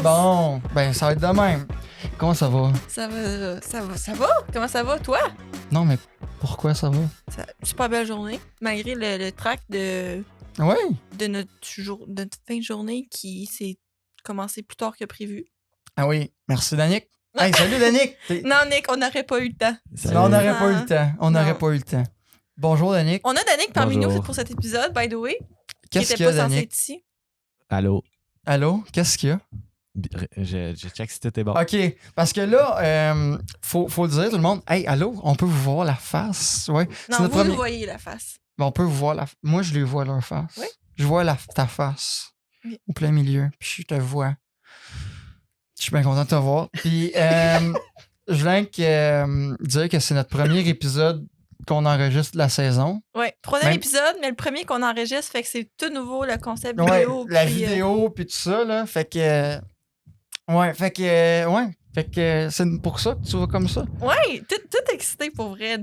commence. Bon, ben ça va être de même. Comment ça va? Ça va? Comment ça va, toi? Non, mais pourquoi ça va? Super belle journée, malgré le track de Oui. notre fin de journée qui s'est commencé plus tard que prévu. Ah oui, merci Danick. Hey, salut Danick! Non, Nick, on n'aurait pas eu le temps. Non, on n'aurait pas eu Ah. le temps. On Non. n'aurait pas eu le temps. Bonjour Danick. On a Danick parmi Bonjour. nous pour cet épisode, by the way. Qu'est-ce qui qu'il y était a pas censé Danick? être ici. Allô? Allô? Qu'est-ce qu'il y a? Je check si t'étais bon. OK, parce que là, faut le dire tout le monde. Hey, allô? On peut vous voir la face? Ouais. Non, C'est notre vous premier- nous voyez la face. On peut vous voir la Moi, je les vois leur face. Oui. Je vois ta face. Oui. Au plein milieu. Puis je te vois. Je suis bien content de te voir. Puis je voulais dire que c'est notre premier épisode qu'on enregistre de la saison. Ouais, troisième Même- épisode, mais le premier qu'on enregistre, fait que c'est tout nouveau, le concept Ouais, vidéo. la puis, vidéo puis tout ça, là. Fait que... Fait que c'est pour ça que tu vas comme ça. Ouais, tout excité pour vrai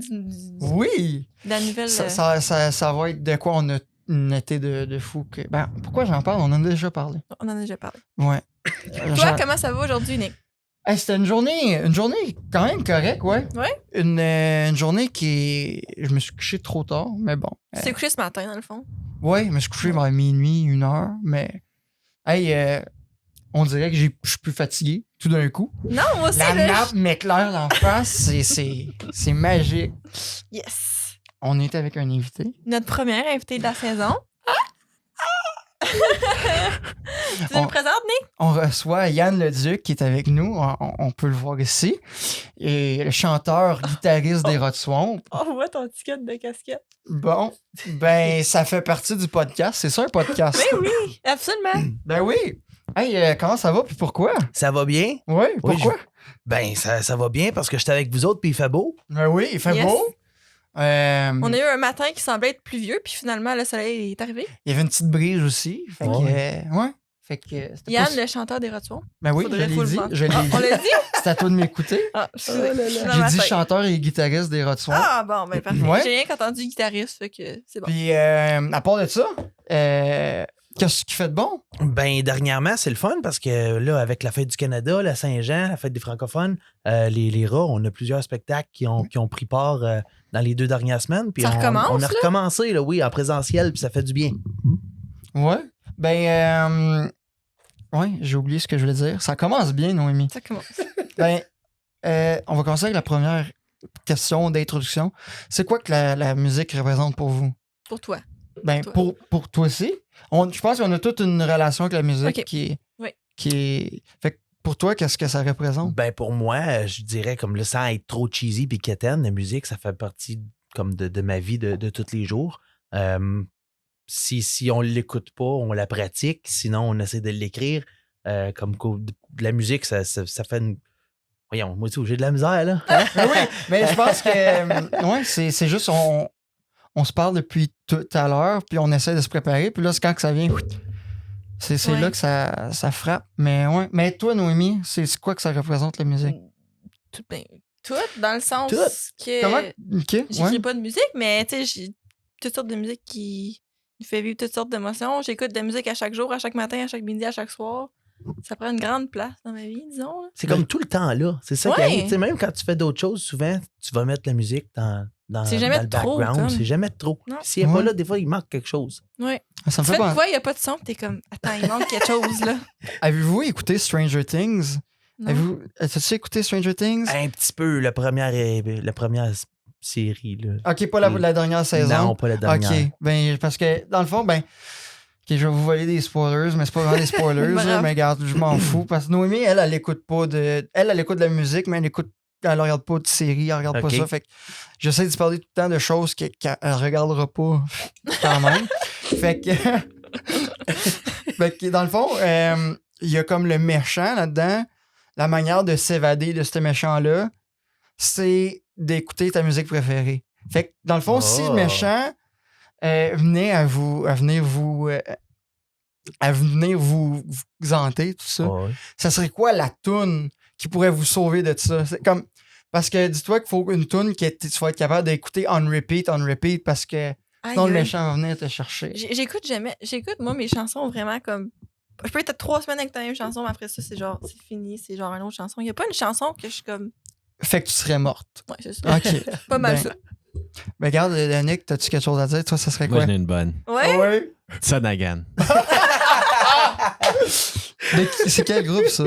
Oui! de la nouvelle. Ça va être de quoi on a une été de fou. Ben, pourquoi j'en parle? On en a déjà parlé. On en a déjà parlé. Ouais. Toi, comment ça va aujourd'hui, Nick? Hey, c'était une journée quand même correcte, ouais. Ouais? Une journée qui... Je me suis couché trop tard, mais bon. Tu t'es couché ce matin, dans le fond? Ouais, je me suis couché vers minuit, 1h, mais... Hey, on dirait que je suis plus fatigué, tout d'un coup. Non, moi aussi, La là, nappe m'éclaire d'en face, c'est magique. Yes! On était avec un invité. Notre première invitée de la saison. Tu On- me présentes, Nick? On reçoit Yann Leduc qui est avec nous, on peut le voir ici, et le chanteur, guitariste des Rod Swamp. On voit ton ticket de casquette. Bon, ben ça fait partie du podcast, c'est ça un podcast? Mais oui, absolument. Ben oui! Hey, comment ça va puis pourquoi? Ça va bien? Oui, pourquoi? Ben, ça va bien parce que j'étais avec vous autres puis il fait beau. Ben oui, il fait Yes. beau. On a eu un matin qui semblait être pluvieux, puis finalement, le soleil est arrivé. Il y avait une petite brise aussi. Fait que, ouais. Fait que, c'était Yann, pas... le chanteur des Rod Swamp. Ben oui, Faudrait je faut l'ai le dit. voir. Je l'ai Ah, on dit. l'a dit? C'est à toi de m'écouter. Ah, excusez. Oh là là. Je suis dans J'ai ma dit tête. chanteur et guitariste des Rod Swamp. Ah, bon, ben parfait. Ouais. J'ai rien qu'entendu guitariste, fait que c'est bon. Puis, à part de ça, qu'est-ce qui fait de bon? Ben, dernièrement, c'est le fun parce que là, avec la fête du Canada, la Saint-Jean, la fête des francophones, les rats, on a plusieurs spectacles qui ont pris part dans les 2 dernières semaines. Puis Ça on recommence, a là? recommencé, là, oui, en présentiel, puis ça fait du bien. Ouais. Ben, ouais, j'ai oublié ce que je voulais dire. Ça commence bien, Noémie. Ça commence. Ben, on va commencer avec la première question d'introduction. C'est quoi que la musique représente pour vous? Pour toi. Ben, Toi. pour toi aussi. Je pense qu'on a toute une relation avec la musique Ok. qui Oui. est. Fait que pour toi, qu'est-ce que ça représente? Ben, pour moi, je dirais, comme le sans être trop cheesy puis quétaine, la musique, ça fait partie comme de ma vie de tous les jours. Si on l'écoute pas, on la pratique. Sinon, on essaie de l'écrire. De la musique, ça fait une... Voyons, moi aussi, j'ai de la misère, là. Ben oui, mais je pense que ouais, c'est juste on se parle depuis tout à l'heure, puis on essaie de se préparer, puis là, c'est quand que ça vient, c'est Ouais. là que ça frappe. Mais ouais. Mais toi, Noémie, c'est quoi que ça représente la musique? Tout, ben, tout, dans le sens Tout. que Comment? Ok, j'écris ouais. pas de musique, mais tu sais, j'ai toutes sortes de musique qui me fait vivre toutes sortes d'émotions. J'écoute de la musique à chaque jour, à chaque matin, à chaque midi, à chaque soir. Ça prend une grande place dans ma vie, disons. Là. C'est comme tout le temps là. C'est ça qui Ouais. arrive. Tu sais, même quand tu fais d'autres choses, souvent, tu vas mettre la musique dans C'est jamais dans le trop, background. comme. C'est jamais trop. Non. S'il n'est Ouais. pas là, des fois, il manque quelque chose. Ouais. Ça me Tu fait fais une pas. voix, il n'y a pas de son, puis t'es comme, attends, il manque quelque chose, là. Avez-vous écouté Stranger Things? Non. As-tu écouté Stranger Things? Un petit peu, la première série. Là. Ok, pas la dernière saison. Non, pas la dernière. Ok, ben, parce que dans le fond, ben, ok, je vais vous voler des spoilers, mais c'est pas vraiment des spoilers, Bravo. là, mais regarde, je m'en fous. Parce que Noémie, elle écoute pas de. Elle écoute de la musique, mais elle regarde pas de série, elle regarde pas Ok. ça. Fait que j'essaie de parler tout le temps de choses qu'elle regardera pas quand même. fait que. fait que dans le fond, il y a comme le méchant là-dedans. La manière de s'évader de ce méchant-là, c'est d'écouter ta musique préférée. Fait que dans le fond, si le Oh. méchant venait à venir vous hanter, tout ça, Ouais. ça serait quoi la toune qui pourrait vous sauver de ça? C'est comme. Parce que dis-toi qu'il faut une toune que tu vas être capable d'écouter on repeat, parce que Aïe, sinon le aïe. méchant va venir te chercher. J'écoute jamais. J'écoute, moi, mes chansons vraiment comme Je peux être 3 semaines avec ta même chanson, mais après ça, c'est genre, c'est fini, c'est genre une autre chanson. Il n'y a pas une chanson que je suis comme. Fait que tu serais morte. Ouais, c'est ça. OK. Pas mal Ben, ça. Ben, regarde, Nick, t'as-tu quelque chose à dire? Toi, ça serait Moi, quoi? j'en ai une bonne. Ouais? Ouais. Sonagan. Mais c'est quel groupe, ça?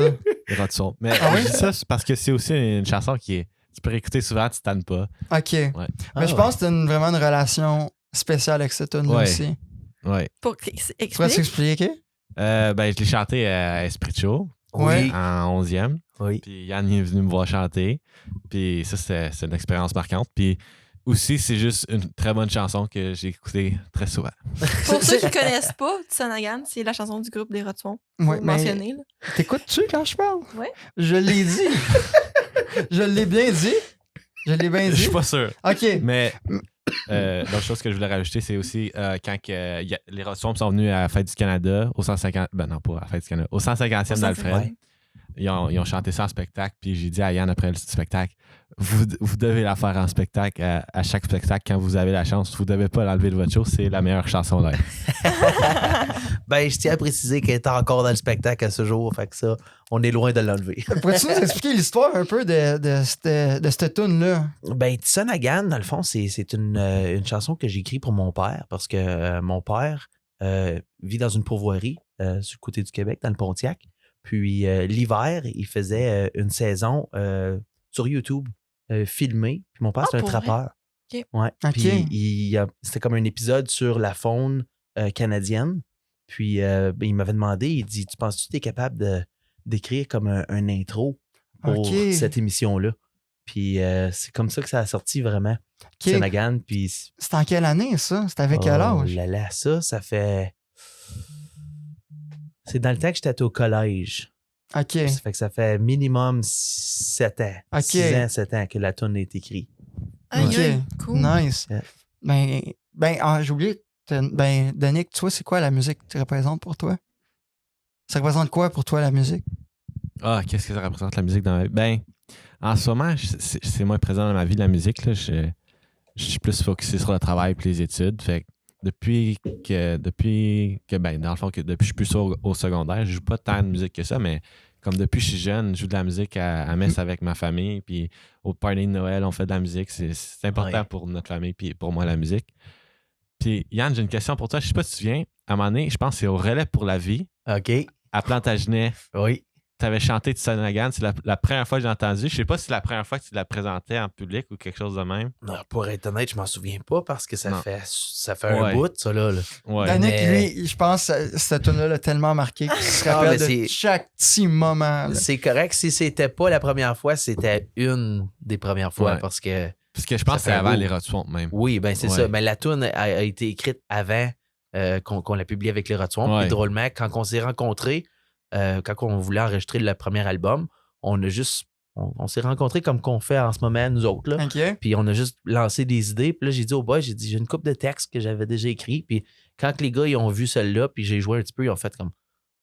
Les rats de son. Mais Ah oui? je dis ça c'est parce que c'est aussi une chanson qui est. Tu peux écouter souvent, tu tannes pas. OK. Ouais. Mais je pense que t'as vraiment une relation spéciale avec cette tune-là Ouais. aussi. Ouais. Pour Tu pourrais expliquer. s'expliquer? Ben, je l'ai chanté à Esprit Show Ouais. en 11e. Oui. Puis Yann est venu me voir chanter. Puis ça, c'est une expérience marquante. Puis aussi, c'est juste une très bonne chanson que j'ai écoutée très souvent. Pour ceux qui connaissent pas Tsanagan, c'est la chanson du groupe des Rotsons. Ouais, mais Mentionné, là. t'écoutes-tu quand je parle? Ouais. Je l'ai dit. Je l'ai bien dit. Je l'ai bien Je dit. suis pas sûr. OK. Mais l'autre chose que je voulais rajouter, c'est aussi quand les Rotsons sont venus à la Fête du Canada, au 150... Ben non, pas à la Fête du Canada. Au 150e d'Alfred. Ouais. Ils ont chanté ça en spectacle. Puis j'ai dit à Yann après le spectacle, vous devez la faire en spectacle à chaque spectacle quand vous avez la chance. Vous devez pas l'enlever de votre show. C'est la meilleure chanson live. Ben, je tiens à préciser qu'elle est encore dans le spectacle à ce jour. Fait que ça, on est loin de l'enlever. Pourrais-tu nous expliquer l'histoire un peu de cette tune-là? Ben, Tsanagan, dans le fond, c'est une chanson que j'ai écrite pour mon père parce que mon père vit dans une pourvoirie sur le côté du Québec, dans le Pontiac. Puis l'hiver, il faisait une saison sur YouTube filmée. Puis mon père, c'est un pour vrai? trappeur. OK. Ouais. OK. Puis c'était comme un épisode sur la faune canadienne. Puis ben, il m'avait demandé, il dit, tu penses-tu que tu es capable d'écrire comme un intro pour OK. cette émission-là? Puis c'est comme ça que ça a sorti vraiment. OK. Tsanagan. Puis C'était en quelle année, ça? C'était avec quel âge? là là, ça fait... C'est dans le temps que j'étais au collège. OK. Ça fait que ça fait minimum 7 ans. OK. 6 ans, 7 ans que la tune est écrite. Aïe, OK. aïe, cool. Nice. Yeah. J'ai oublié. Danick, toi, c'est quoi la musique que tu représentes pour toi? Ça représente quoi pour toi, la musique? Ah, qu'est-ce que ça représente la musique dans ma vie? Ben, en ce moment, c'est moins présent dans ma vie, la musique. Là. Je suis plus focusé sur le travail et les études. Fait que depuis que ben, dans le fond, depuis que je suis plus au secondaire, je joue pas tant de musique que ça, mais comme depuis que je suis jeune, je joue de la musique à messe avec ma famille, puis au party de Noël, on fait de la musique. C'est important pour notre famille, puis pour moi, la musique. Puis Yann, j'ai une question pour toi. Je sais pas si tu te souviens, à un moment donné, je pense que c'est au Relais pour la vie, OK. à Plantagenet. Oui. Tu avais chanté Tsanagan, c'est la première fois que j'ai entendu. Je sais pas si c'est la première fois que tu la présentais en public ou quelque chose de même. Non, pour être honnête, je m'en souviens pas parce que ça Non. fait un Ouais. bout, ça, là. Ouais. Danick, mais- lui, je pense que cette tune-là l'a tellement marqué qu'il se Ah, rappelle mais de c'est- chaque petit moment. là. C'est correct. Si c'était pas la première fois, c'était une des premières fois Ouais. parce que... Parce que je pense que Ça c'est fait un avant bout. les Rotswamp même. Oui, ben c'est Ouais. ça. Mais la tune a été écrite avant qu'on la publie avec les Rotswamp. Ouais. Puis drôlement, quand on s'est rencontrés, quand on voulait enregistrer le premier album, on a juste... On s'est rencontrés comme qu'on fait en ce moment, nous autres, là. OK. Puis on a juste lancé des idées. Puis là, j'ai dit au boy, j'ai une couple de textes que j'avais déjà écrits. Puis quand les gars, ils ont vu celle-là, puis j'ai joué un petit peu, ils ont fait comme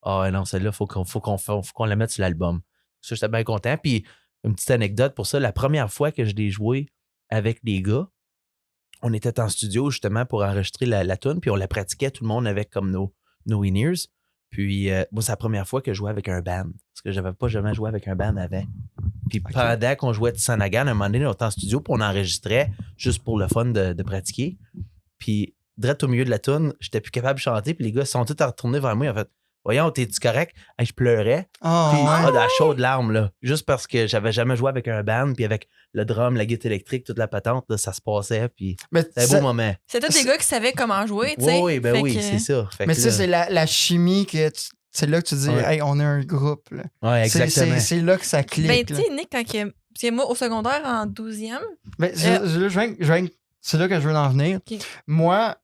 ah non, celle-là, faut qu'on la mette sur l'album. Ça, j'étais bien content. Puis une petite anecdote pour ça, la première fois que je l'ai joué avec les gars, on était en studio justement pour enregistrer la tune, puis on la pratiquait tout le monde avec comme nos in-ears. Puis moi, c'est la première fois que je jouais avec un band. Parce que j'avais pas jamais joué avec un band avant. Puis pendant qu'on jouait Tsanagan, à un moment donné, on était en studio, puis on enregistrait juste pour le fun de pratiquer. Puis, direct au milieu de la tune, j'étais plus capable de chanter, puis les gars sont tous retournés vers moi. Ils ont fait voyons, t'es-tu correct? Hey, je pleurais. Oh, Puis, ouais. de la chaude larme, là. Juste parce que j'avais jamais joué avec un band, puis avec le drum, la guitare électrique, toute la patente, là, ça se passait, puis Mais c'était un ça- beau moment. C'est tous des C'est- gars qui savaient comment jouer, tu Oui, sais. oui, ben Fait oui, que- c'est ça. Fait mais que ça, là- c'est la chimie que c'est là que tu dis, Ouais. hey, on est un groupe. Là. Ouais, exactement. C'est là que ça clique. Ben, tu là. sais, Nick, quand que... Parce que moi, au secondaire, en 12e, Ben, c'est là que je veux en venir. Ok. Moi,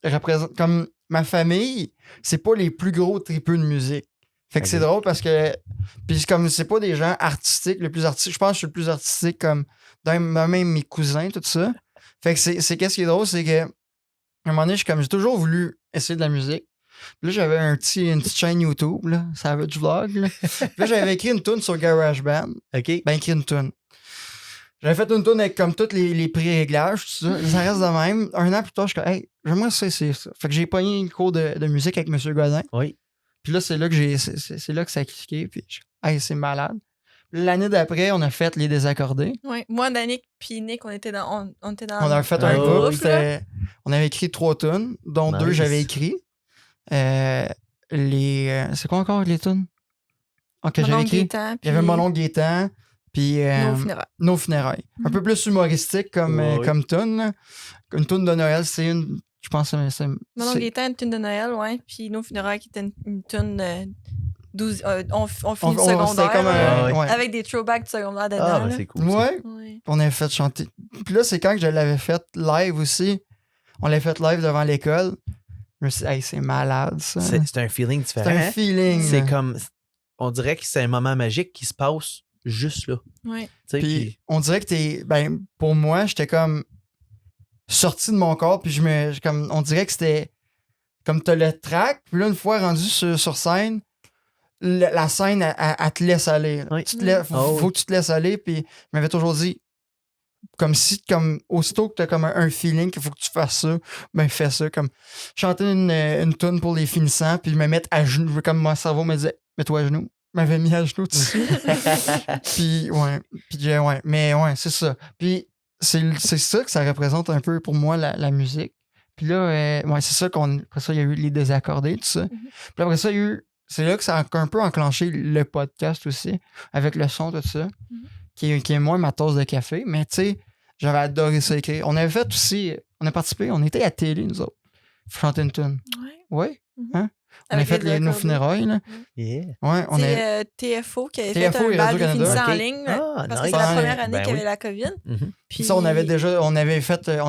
représente comme ma famille, c'est pas les plus gros tripeux de musique. Fait que Ok. c'est drôle parce que puis comme c'est pas des gens artistiques, le plus artistique, je pense que je suis le plus artistique comme même mes cousins, tout ça. Fait que c'est qu'est-ce qui est drôle, c'est que à un moment donné, j'ai toujours voulu essayer de la musique. Puis là, j'avais une petite chaîne YouTube, là, ça avait du vlog. Là, Puis là j'avais écrit une tune sur GarageBand. OK. Ben, écrit une tune. J'avais fait une tune avec comme tous les pré-réglages, tout ça. Ça reste de même. Un an plus tard, je suis comme, hey, j'aimerais essayer ça. Fait que j'ai pogné une cours de musique avec M. Godin. Oui. Puis là, c'est là que c'est là que ça a cliqué. Puis hey, c'est malade. L'année d'après, on a fait Les Désaccordés. Ouais. Moi, Danick puis Nick, on était dans On a fait un Ah, groupe. groupe, là. On avait écrit 3 tunes, dont Nice. 2 j'avais écrit. C'est quoi encore les tunes? Que j'avais écrit? Il y avait Mon oncle Gaétan, puis Nos funérailles. Un peu plus humoristique comme tune. Là. Une tune de Noël, c'est une... Je pense que c'est... Mon oncle Gaétan, une tune de Noël, ouais. Puis Nos funérailles, qui était une tune... 12, on finit le secondaire. C'était comme ouais. Avec des throwbacks du secondaire dedans. Ah, ben là. c'est cool. Ouais. On avait fait chanter. Puis là, c'est quand que je l'avais fait live aussi. On l'avait fait live devant l'école. Je me suis dit, hey, c'est malade, ça. C'est un feeling différent. C'est un hein? feeling. C'est là. comme... On dirait que c'est un moment magique qui se passe juste là. Ouais. Tu sais, Puis on dirait que t'es. Ben, pour moi, j'étais comme sorti de mon corps, puis comme on dirait que c'était comme t'as le track, puis là, une fois rendu sur scène, la scène, elle te laisse aller. Oui. Faut que tu te laisses aller, puis je m'avais toujours dit, comme si, comme aussitôt que t'as comme un feeling qu'il faut que tu fasses ça, ben fais ça. Comme chanter une tune pour les finissants, puis me mettre à genoux, comme mon cerveau me disait, mets-toi à genoux. M'avait mis à genoux dessus. Puis, ouais. Puis, ouais. Mais, ouais, c'est ça. Puis, c'est ça que ça représente un peu pour moi, la musique. Puis là, ouais, c'est ça après ça, il y a eu Les Désaccordés, tout ça. Puis après ça, il y a eu. C'est là que ça a un peu enclenché le podcast aussi, avec le son, tout ça, qui est moins ma tasse de café. Mais, tu sais, j'avais adoré ça écrire. On avait fait aussi. On a participé, on était à la télé, nous autres. Chanter une tune. Ouais. Oui? Hein? On Avec a fait nos funérailles, là. Yeah. Ouais, on a. C'est TFO qui avait TFO fait et un bal des Radio-Canada. finissants en Ok. ligne. Ah, parce nice. que c'est la Ouais. première année Ben qu'il y oui. avait la COVID. Mhm. Puis Ça, on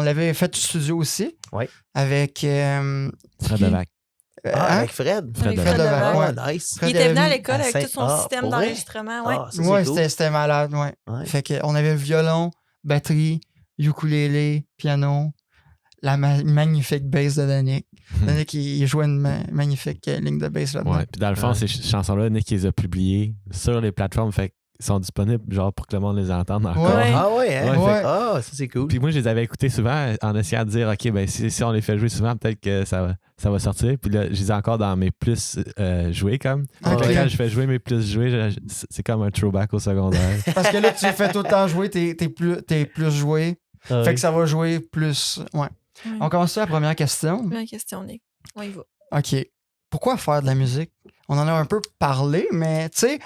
l'avait fait du studio aussi. Ouais. Avec. Fred Levac. Avec Fred. Avec Fred Levac, Levac. ouais. Nice. Fred Il était venu à avait- l'école avec à tout son Saint- système pour vrai? d'enregistrement. Ouais. Ah, ça, Ouais, c'est cool. c'était malade, ouais. Ouais. Fait qu'on avait violon, batterie, ukulélé, piano, la magnifique bass de Danick. Danick, il jouait une magnifique ligne de bass là-dedans. Ouais. Puis dans le fond, Ouais. ces chansons-là, Nick les a publiées sur les plateformes. Fait qu'ils sont disponibles genre pour que le monde les entende encore. Ouais. Ah ouais, hein? Ouais, fait- Ah, ça c'est cool. Puis moi, je les avais écoutés souvent en essayant de dire, OK, ben si on les fait jouer souvent, peut-être que ça va sortir. Puis là, je les ai encore dans mes plus joués, comme. Fait que Ok. quand je fais jouer mes plus joués, c'est comme un throwback au secondaire. Parce que là, tu fais tout le temps jouer, t'es plus joué. Ah, Fait oui. que ça va jouer plus. Ouais. Ouais. On commence à la première question. Première question, Nick. On y va. OK. Pourquoi faire de la musique? On en a un peu parlé, mais tu sais,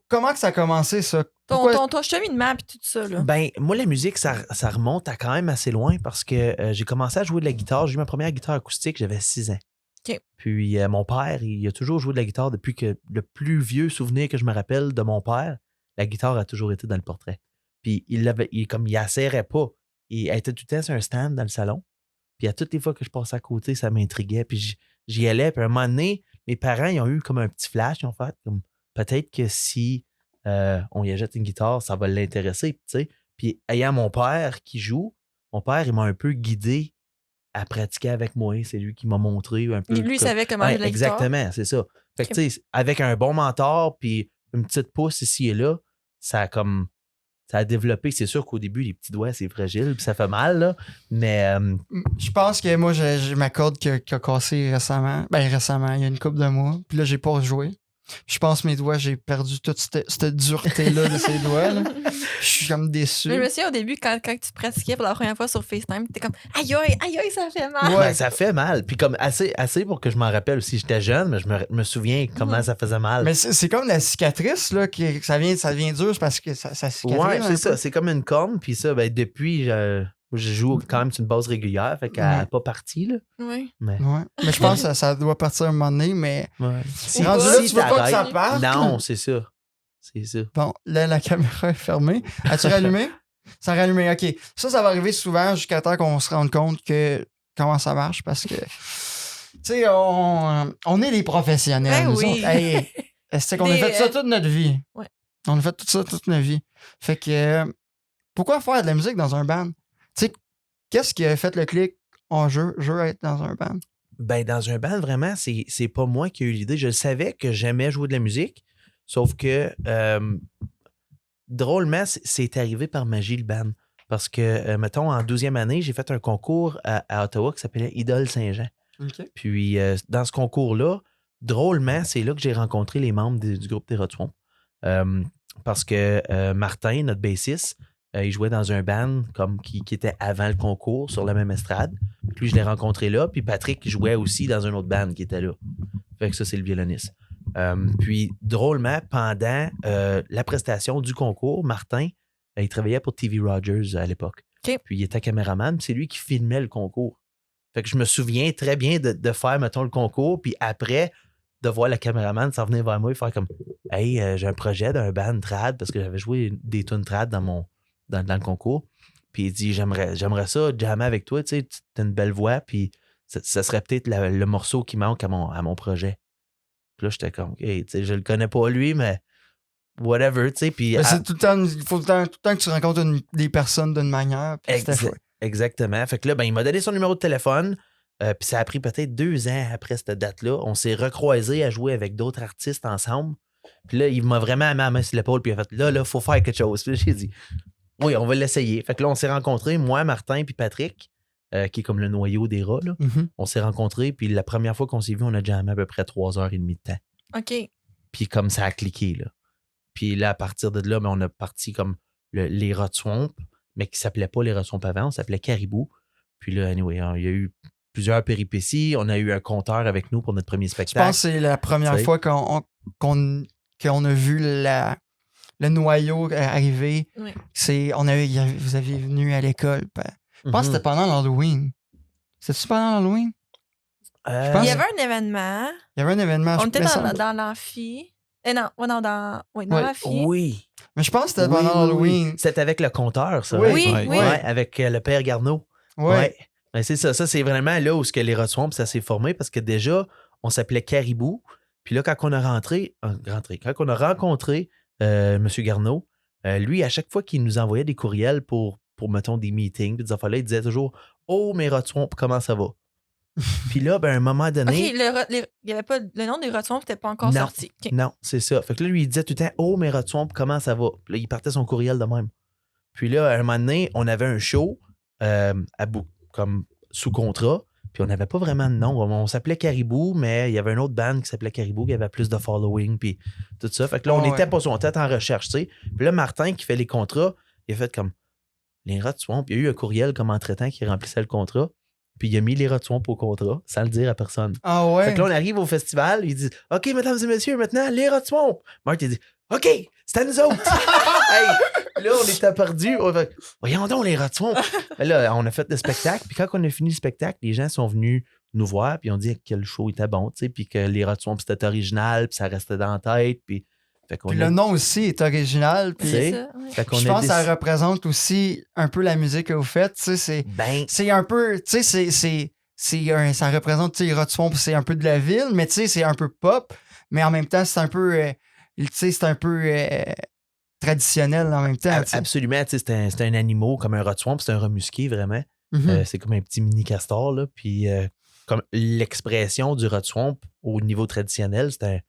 comment que ça a commencé, ça? Pourquoi- Ton cheminement et tout ça, là. Ben, moi, la musique, ça remonte à quand même assez loin parce que j'ai commencé à jouer de la guitare. J'ai eu ma première guitare acoustique, j'avais 6 ans. OK. Puis mon père, il a toujours joué de la guitare depuis que le plus vieux souvenir que je me rappelle de mon père, la guitare a toujours été dans le portrait. Puis il la serrait pas. Elle était tout le temps sur un stand dans le salon. Puis à toutes les fois que je passais à côté, ça m'intriguait. Puis j'y allais. Puis à un moment donné, mes parents, ils ont eu comme un petit flash. Ils ont fait comme peut-être que si on y achète une guitare, ça va l'intéresser. Tu sais. Puis ayant mon père qui joue, mon père, il m'a un peu guidé à pratiquer avec moi. C'est lui qui m'a montré un peu. Lui, il savait comment Ouais, jouer de la guitare. exactement, c'est ça. Fait que, tu sais, avec un bon mentor puis une petite pouce ici et là, ça a développé. C'est sûr qu'au début, les petits doigts, c'est fragile puis ça fait mal, là. Mais Je pense que moi, j'ai ma corde qui a cassé récemment. Ben, récemment, il y a une couple de mois. Puis là, j'ai pas rejoué. Je pense que mes doigts, j'ai perdu toute cette dureté-là de ces doigts. Là. Je suis comme déçu. Mais je me souviens au début, quand tu pratiquais pour la première fois sur FaceTime, t'es comme aïe aïe, ça fait mal. Ouais. ben, ça fait mal. Puis comme assez pour que je m'en rappelle aussi. J'étais jeune, mais je me souviens comment ça faisait mal. Mais c'est comme la cicatrice, là, que ça devient dur c'est parce que ça cicatrise. Ouais, un c'est peu. ça. C'est comme une corne. Puis ça, ben, depuis, je joue quand même sur une base régulière. Fait qu'elle n'est Ouais. pas partie, là. Oui. Mais, Ouais. Mais je pense que ça doit partir un moment donné, mais ouais. Si rendu pas, là, si tu veux pas que ça t'arrêtes- parte. Non, c'est ça. C'est ça. bon, là, la caméra est fermée. As-tu rallumé? Ça a rallumé, OK. Ça va arriver souvent jusqu'à temps qu'on se rende compte que comment ça marche parce que, tu sais, on est des professionnels. Ben nous oui. autres. Hey, c'est qu'on a Des, fait ça toute notre vie. Ouais. On a fait tout ça toute notre vie. Fait que, pourquoi faire de la musique dans un band? Tu sais, qu'est-ce qui a fait le clic? Oh, je veux être dans un band. Ben, dans un band, vraiment, c'est pas moi qui ai eu l'idée. Je savais que j'aimais jouer de la musique, sauf que, drôlement, c'est arrivé par magie, le band. Parce que, mettons, en 12e année, j'ai fait un concours à Ottawa qui s'appelait Idole Saint-Jean. OK. Puis, dans ce concours-là, drôlement, c'est là que j'ai rencontré les membres du groupe des Rod Swamp. Parce que Martin, notre bassiste, il jouait dans un band qui était avant le concours sur la même estrade. Puis je l'ai rencontré là. Puis Patrick jouait aussi dans un autre band qui était là. Fait que ça, c'est le violoniste. Puis drôlement, pendant la prestation du concours, Martin, il travaillait pour TV Rogers à l'époque. OK. Puis il était caméraman. Puis c'est lui qui filmait le concours. Fait que je me souviens très bien de faire, mettons, le concours. Puis après, de voir le caméraman s'en venir vers moi et faire comme « Hey, j'ai un projet d'un band trad » parce que j'avais joué des tunes trad dans le concours. Puis il dit « J'aimerais ça jammer avec toi, tu sais, t'as une belle voix, puis ça serait peut-être le morceau qui manque à mon projet. » Puis là, j'étais comme « Hey, tu sais, je le connais pas lui, mais whatever, tu sais. » Puis Mais c'est tout le temps, il faut tout le temps que tu rencontres des personnes d'une manière. Puis c'était chouette. Exactement. Fait que là, ben, il m'a donné son numéro de téléphone. Puis ça a pris peut-être 2 ans après cette date-là. On s'est recroisés à jouer avec d'autres artistes ensemble. Puis là, il m'a vraiment mis la main sur l'épaule. Puis il a fait là, il faut faire quelque chose. Puis là, j'ai dit oui, on va l'essayer. Fait que là, on s'est rencontrés, moi, Martin, puis Patrick, qui est comme le noyau des rats. Là. Mhm. On s'est rencontrés. Puis la première fois qu'on s'est vu, on a jammé à peu près 3h30 de temps. OK. Puis comme ça a cliqué. Là. Puis là, à partir de là, ben, on a parti comme les Rod Swamp, mais qui s'appelait pas les Rod Swamp avant, on s'appelait Caribou. Puis là, anyway, il y a eu plusieurs péripéties. On a eu un compteur avec nous pour notre premier Je spectacle. pense que c'est la première fois qu'on a vu le noyau arriver. Oui. Vous aviez venu à l'école. Je pense que c'était pendant l'Halloween. C'était-tu pendant l'Halloween? Je pense- Il y avait un événement. Il y avait un événement. On était me semble. dans l'amphi. Non, dans Ouais. l'amphi. Oui. Mais je pense que c'était Oui, pendant oui, Halloween. oui. C'était avec le compteur, ça. Oui. hein? Oui, Ouais. oui. Ouais, avec le père Garneau. Ouais. Ben, c'est ça. Ça, c'est vraiment là où les Rod Swamp, ça s'est formé parce que déjà, on s'appelait Caribou. Puis là, quand on a quand on a rencontré M. Garneau, lui, à chaque fois qu'il nous envoyait des courriels pour mettons, des meetings, puis des affaires-là, il disait toujours « Oh, mes Rod Swamp, comment ça va? » Puis là, ben, à un moment donné... OK, il y avait pas, le nom des Rod Swamp n'était pas encore Non. sorti. OK. Non, c'est ça. Fait que là, lui, il disait tout le temps « Oh, mes Rod Swamp, comment ça va? » Puis là, il partait son courriel de même. Puis là, à un moment donné, on avait un show comme sous contrat, puis on n'avait pas vraiment de nom. On s'appelait Caribou, mais il y avait un autre band qui s'appelait Caribou qui avait plus de following, puis tout ça. Fait que là, on n'était pas sur son tête en recherche, tu sais. Puis là, Martin, qui fait les contrats, il a fait comme les Rod Swamp. Il y a eu un courriel comme entre-temps qui remplissait le contrat, puis il a mis les Rod Swamp au contrat, sans le dire à personne. Ah ouais? Fait que là, on arrive au festival, il dit « OK, mesdames et messieurs, maintenant, les Rod Swamp. » Marc, il dit « OK, c'est à nous autres. » Hey, là, on était perdus. On fait, voyons donc, les Rod Swamp. Là, on a fait le spectacle, puis quand on a fini le spectacle, les gens sont venus nous voir, puis on dit que le show était bon, tu sais, puis que les Rod Swamp, c'était original, puis ça restait dans la tête, puis... Fait qu'on Puis le nom aussi est original. Puis C'est- C'est ça, ouais. Fait qu'on je a pense que ça décidé- représente aussi un peu la musique que vous faites. Tu sais, Ben, c'est un peu... Tu sais, ça représente, tu sais, les Rod Swamp, c'est un peu de la ville, mais tu sais, c'est un peu pop, mais en même temps, c'est un peu... tu sais, c'est un peu traditionnel en même temps. tu sais. absolument, tu sais, c'est un animal comme un Rod Swamp, c'est un remusqué, vraiment. Mhm. C'est comme un petit mini castor, là. Puis, comme l'expression du Rod Swamp au niveau traditionnel, c'est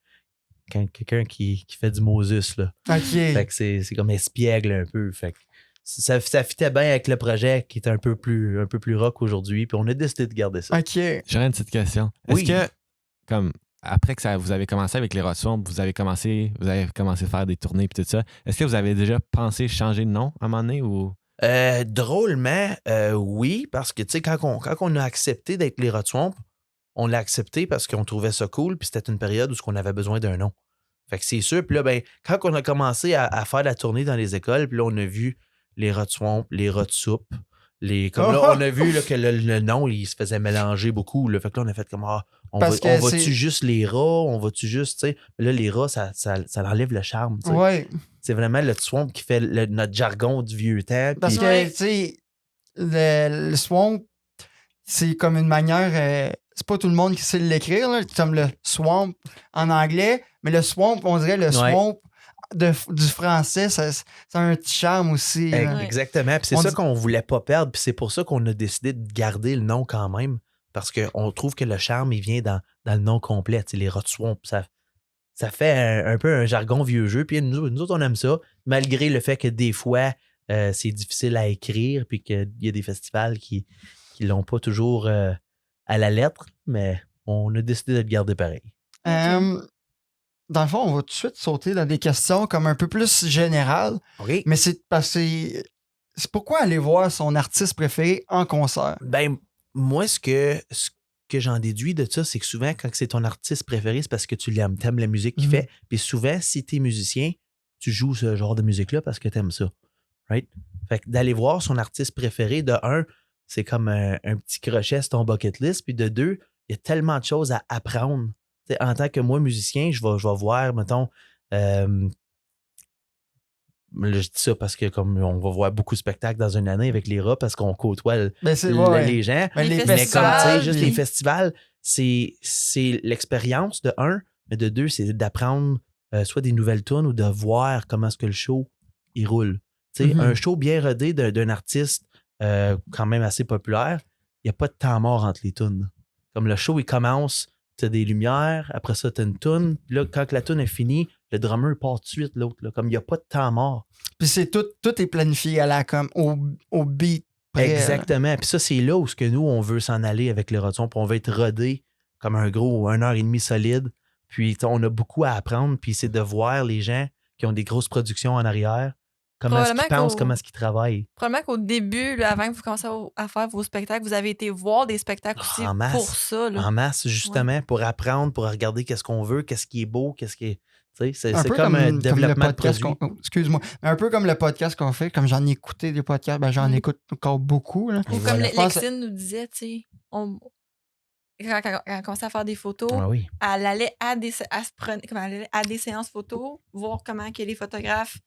quelqu'un qui fait du Moses, là. OK. Fait que c'est comme espiègle un peu. Fait que ça fitait bien avec le projet qui est un peu plus rock aujourd'hui. Puis on a décidé de garder ça. OK. J'aurais une petite question. Est-ce Oui. que, comme, après que vous avez commencé avec les Rod Swamp, vous avez commencé à faire des tournées et tout ça, est-ce que vous avez déjà pensé changer de nom à un moment donné ou... Drôlement, oui, parce que, tu sais, quand on a accepté d'être les Rod Swamp, on l'a accepté parce qu'on trouvait ça cool, puis c'était une période où on avait besoin d'un nom. Fait que c'est sûr. Puis là, ben, quand on a commencé à faire la tournée dans les écoles, puis là, on a vu les Rod Swamp, les Rod Soup, comme là, on a vu là, que le nom, il se faisait mélanger beaucoup. Là. Fait que là, on a fait comme, on Parce que va-tu c'est- juste les rats? On va-tu juste, tu sais? Là, les rats, ça enlève le charme, tu sais. Ouais. C'est vraiment le Swamp qui fait notre jargon du vieux temps. Parce puis- que, Ouais. tu sais, le swamp, c'est comme une manière. C'est pas tout le monde qui sait l'écrire, là, comme le swamp en anglais, mais le swamp, on dirait le swamp du français, ça a un petit charme aussi. là. Ouais. Exactement. Puis c'est On ça dit- qu'on voulait pas perdre. Puis c'est pour ça qu'on a décidé de garder le nom quand même. Parce qu'on trouve que le charme, il vient dans le nom complet. Tu sais, les Rod Swamp, ça fait un peu un jargon vieux jeu. Puis nous autres, on aime ça, malgré le fait que des fois, c'est difficile à écrire, puis qu'il y a des festivals qui l'ont pas toujours à la lettre, mais on a décidé de le garder pareil. Dans le fond, on va tout de suite sauter dans des questions comme un peu plus générales, OK. mais c'est parce que c'est pourquoi aller voir son artiste préféré en concert? Ben, moi, ce que j'en déduis de ça, c'est que souvent, quand c'est ton artiste préféré, c'est parce que tu l'aimes, t'aimes la musique qu'il fait. Puis souvent, si t'es musicien, tu joues ce genre de musique-là parce que t'aimes ça. Right? Fait que d'aller voir son artiste préféré, de un, c'est comme un petit crochet sur ton bucket list. Puis de deux, il y a tellement de choses à apprendre. T'sais, en tant que moi, musicien, je vais voir, mettons, là, je dis ça parce que comme on va voir beaucoup de spectacles dans une année avec les rats parce qu'on côtoie les gens. Ben, Les les Mais comme, festivals, tu sais, juste puis- les festivals, c'est l'expérience de un, mais de deux, c'est d'apprendre soit des nouvelles tunes ou de voir comment est-ce que le show, il roule. Tu sais, Mhm. un show bien rodé d'un artiste quand même assez populaire, il n'y a pas de temps mort entre les tunes. Comme le show, il commence, tu as des lumières, après ça, tu as une tune. Puis là, quand la tune est finie, le drummer part tout de suite, l'autre. Là, comme il n'y a pas de temps mort. Puis c'est tout est planifié à la comme au beat. près, Exactement. Puis ça, c'est là où ce que nous, on veut s'en aller avec le roton. Puis on veut être rodé comme un gros 1h30 solide. Puis tu sais, on a beaucoup à apprendre. Puis c'est de voir les gens qui ont des grosses productions en arrière, comment est-ce qu'ils Probablement pensent, comment est-ce qu'ils travaillent. Probablement qu'au début, là, avant que vous commenciez à faire vos spectacles, vous avez été voir des spectacles aussi En masse. pour ça. Là. En masse, justement, pour apprendre, pour regarder qu'est-ce qu'on veut, qu'est-ce qui est beau, qu'est-ce qui est. Tu sais, Un c'est peu comme un le développement de podcast produit. excuse-moi. Un peu comme le podcast qu'on fait, comme j'en ai écouté des podcasts, ben j'en écoute encore beaucoup. Là. Ou Et comme voilà. Je pense- Lexine nous disait, tu sais, quand elle commençait à faire des photos, Ah oui. elle allait elle se prenait, comme elle allait à des séances photos, voir comment que les photographes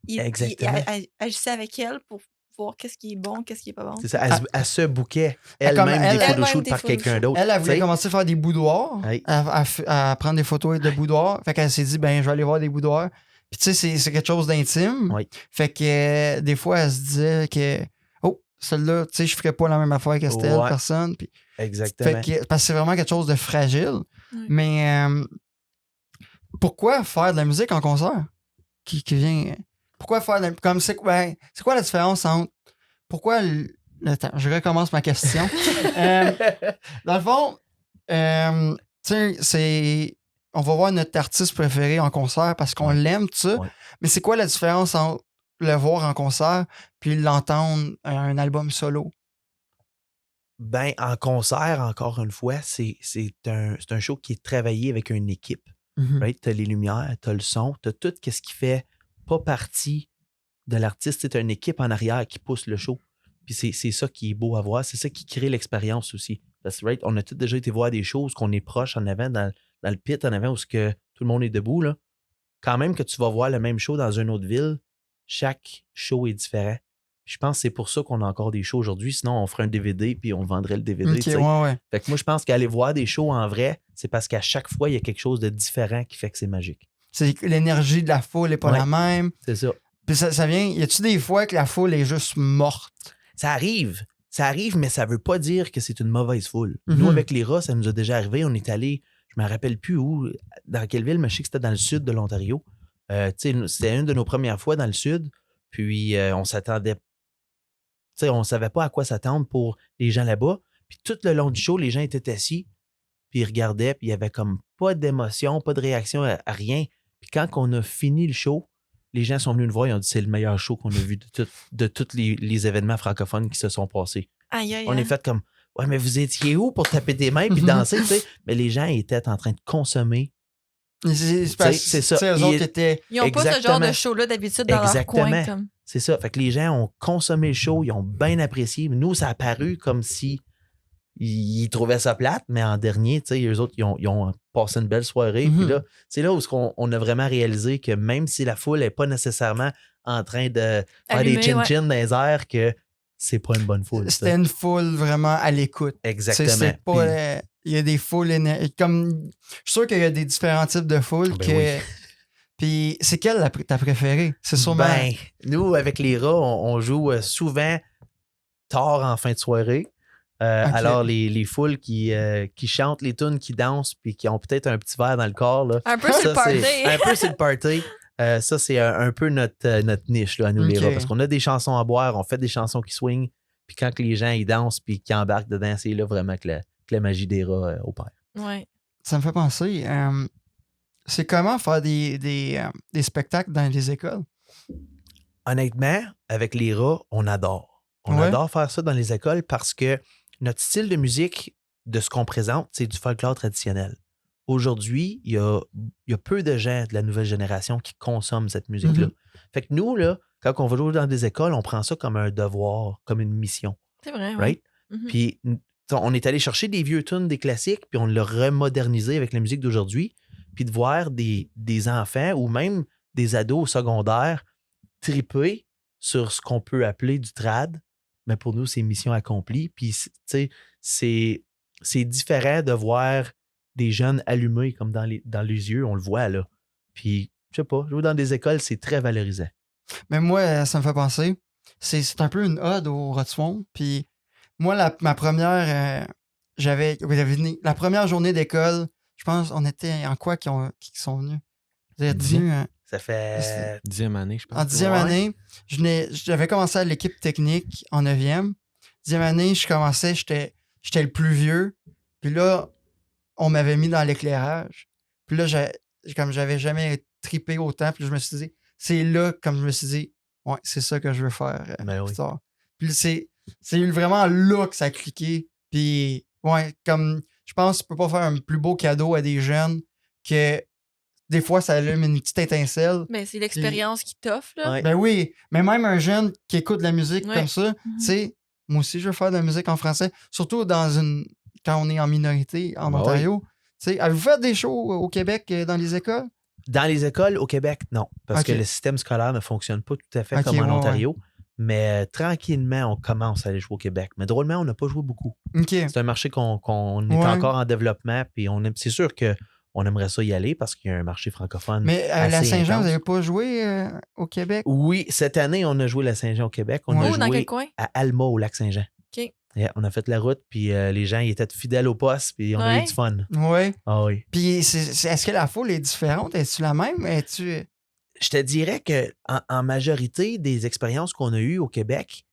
Exactement. agissaient avec elle pour voir qu'est-ce qui est bon, qu'est-ce qui est pas bon. C'est ça. Elle se bouquait comme elle-même elle- des elle-même photoshoots des par quelqu'un photoshoots. d'autre. Elle tu voulait sais. commencer à faire des boudoirs, Oui. à prendre des photos de boudoirs. Fait qu'elle s'est dit, ben, je vais aller voir des boudoirs. Puis tu sais, c'est quelque chose d'intime. Oui. Fait que des fois, elle se disait que, oh, celle-là, tu sais, je ferais pas la même affaire que telle Ouais. personne. Puis, Exactement. fait que, parce que c'est vraiment quelque chose de fragile. Oui. Mais pourquoi faire de la musique en concert? Qui vient. Pourquoi faire de la, comme c'est quoi la différence entre. Pourquoi. Attends, je recommence ma question. Dans le fond, tu sais, c'est. On va voir notre artiste préféré en concert parce qu'on l'aime, tout ça. Ouais. Mais c'est quoi la différence entre le voir en concert puis l'entendre un album solo? Ben, en concert, encore une fois, c'est un show qui est travaillé avec une équipe. Right? Tu as les lumières, tu as le son, tu as tout ce qui fait pas partie de l'artiste. Tu as une équipe en arrière qui pousse le show. Puis c'est ça qui est beau à voir. C'est ça qui crée l'expérience aussi. Parce que, right, on a tous déjà été voir des choses qu'on est proche en avant, dans le pit en avant où que tout le monde est debout. Là. Quand même que tu vas voir le même show dans une autre ville, chaque show est différent. Je pense que c'est pour ça qu'on a encore des shows aujourd'hui. Sinon, on ferait un DVD puis on vendrait le DVD. Ok, tu sais. ouais. Fait que moi, je pense qu'aller voir des shows en vrai, c'est parce qu'à chaque fois, il y a quelque chose de différent qui fait que c'est magique. C'est que l'énergie de la foule n'est pas Ouais. la même. C'est ça. Puis ça vient. Y a-tu des fois que la foule est juste morte? Ça arrive, mais ça veut pas dire que c'est une mauvaise foule. Mhm. Nous, avec les rats, ça nous a déjà arrivé. On est allé, je me rappelle plus où, dans quelle ville, mais je sais que c'était dans le sud de l'Ontario. Tu sais, c'était une de nos premières fois dans le sud. Puis on s'attendait. Tu sais, on savait pas à quoi s'attendre pour les gens là-bas. Puis tout le long du show, les gens étaient assis, puis ils regardaient, puis il y avait comme pas d'émotion, pas de réaction à rien. Puis quand on a fini le show, les gens sont venus nous voir et ont dit c'est le meilleur show qu'on a vu de tous les événements francophones qui se sont passés. Aïe, aïe, On est aïe. fait comme ouais, mais vous étiez où pour taper des mains puis danser, tu sais? Mais les gens étaient en train de consommer. C'est ça. Tu sais, eux autres étaient. Ils n'ont pas ce genre Exactement. de show-là d'habitude dans leur Exactement. coin. Comme... C'est ça. Fait que les gens ont consommé le show, ils ont bien apprécié. Mais nous, ça a paru comme si ils trouvaient ça plate, mais en dernier, tu sais, eux autres, ils ont passé une belle soirée. Mhm. Puis là, c'est là où on a vraiment réalisé que même si la foule n'est pas nécessairement en train de faire Allumée, des chin-chin dans les airs, que c'est pas une bonne foule. C'était une foule vraiment à l'écoute. Exactement. C'est pas. Puis- Il y a des foules. Comme, je suis sûr qu'il y a des différents types de foules. Ben que, oui. Puis c'est quelle ta préférée? C'est sûrement. Ben, nous, avec les rats, on joue souvent tard en fin de soirée. Ok. Alors, les foules qui chantent les tunes, qui dansent, puis qui ont peut-être un petit verre dans le corps. Là, Un peu sur le ça, c'est- party. un peu sur le party. Ça, c'est un peu notre niche, là, à nous, les Ok. rats. Parce qu'on a des chansons à boire, on fait des chansons qui swingent. Puis quand que les gens ils dansent puis qu'ils embarquent dedans, c'est là vraiment que la magie des rats opère. Ouais. ça me fait penser, c'est comment faire des spectacles dans les écoles? Honnêtement, avec les rats, on adore. On Ouais. adore faire ça dans les écoles parce que notre style de musique, de ce qu'on présente, c'est du folklore traditionnel. Aujourd'hui, il y a peu de gens de la nouvelle génération qui consomment cette musique-là. Fait que nous, là, quand on va jouer dans des écoles, on prend ça comme un devoir, comme une mission. C'est vrai, ouais. Right? Mhm. Puis on est allé chercher des vieux tunes, des classiques, puis on l'a remodernisé avec la musique d'aujourd'hui. Puis de voir des enfants ou même des ados au secondaire triper sur ce qu'on peut appeler du trad, mais pour nous, c'est mission accomplie. Puis, tu sais, c'est différent de voir des jeunes allumés comme dans les yeux, on le voit là. Puis, je sais pas, jouer dans des écoles, c'est très valorisant. Mais moi, ça me fait penser, c'est un peu une ode au Rotswamp. Puis moi, ma première, la première journée d'école, je pense, on était en quoi qui sont venus? Vous êtes venus Ça fait... 10e année, je pense. en 10e Ouais. année. J'avais commencé à l'équipe technique en 9e. 10e année, j'étais le plus vieux. Puis là, on m'avait mis dans l'éclairage. Puis là, comme j'avais jamais trippé autant, puis là, je me suis dit, c'est là, comme je me suis dit, ouais, c'est ça que je veux faire Ben plus oui. tard. Puis c'est vraiment là que ça a cliqué. Puis, ouais, comme je pense que tu peux pas faire un plus beau cadeau à des jeunes que des fois, ça allume une petite étincelle. Ben, c'est l'expérience qui t'offre, là. Ouais. Ben oui, mais même un jeune qui écoute de la musique Ouais. comme ça, tu sais, moi aussi, je veux faire de la musique en français, surtout quand on est en minorité en Ben Ontario. Tu sais, avez-vous fait des shows au Québec dans les écoles? Dans les écoles au Québec, non. Parce Ok. que le système scolaire ne fonctionne pas tout à fait Ok, comme en ouais, Ontario. Mais tranquillement, on commence à aller jouer au Québec. Mais drôlement, on n'a pas joué beaucoup. OK. C'est un marché qu'on est Ouais. encore en développement. Puis c'est sûr qu'on aimerait ça y aller parce qu'il y a un marché francophone. Mais à la assez Saint-Jean, intense. vous n'avez pas joué au Québec? Oui, cette année, on a joué la Saint-Jean au Québec. On Ouais. a Où, dans quel joué coin? à Alma, au lac Saint-Jean. OK. Yeah, on a fait la route, puis les gens ils étaient fidèles au poste, puis on a eu Ouais. du fun. Oui. Ah oui. Puis est-ce que la foule est différente? Est-tu la même? Je te dirais que en majorité des expériences qu'on a eues au Québec,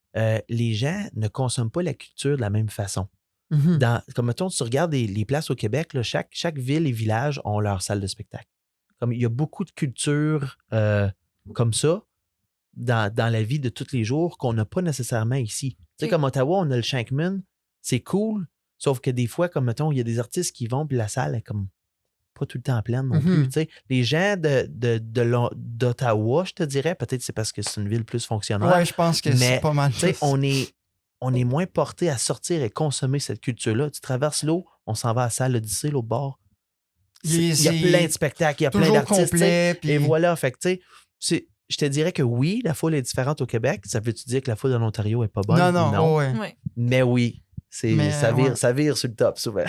les gens ne consomment pas la culture de la même façon. Mhm. Comme mettons, tu regardes les places au Québec, là, chaque ville et village ont leur salle de spectacle. Comme il y a beaucoup de culture comme ça dans la vie de tous les jours qu'on n'a pas nécessairement ici. Tu sais, Ok. comme Ottawa, on a le Shankman, c'est cool, sauf que des fois, comme mettons, il y a des artistes qui vont, puis la salle est comme pas tout le temps pleine non plus. Tu sais. Les gens d'Ottawa, je te dirais, peut-être c'est parce que c'est une ville plus fonctionnaire. Ouais, je pense que Mais, c'est pas mal. Tu sais, on est moins porté à sortir et consommer cette culture-là. Tu traverses l'eau, on s'en va à la salle Odyssée, l'autre bord. Il y a C'est plein de spectacles, il y a plein toujours d'artistes. tu sais. complet. Puis... Et voilà, fait que tu sais, je te dirais que oui, la foule est différente au Québec. Ça veut-tu dire que la foule en Ontario est pas bonne? Non, ouais. Ouais. Mais oui, Mais, ça vire sur le top souvent.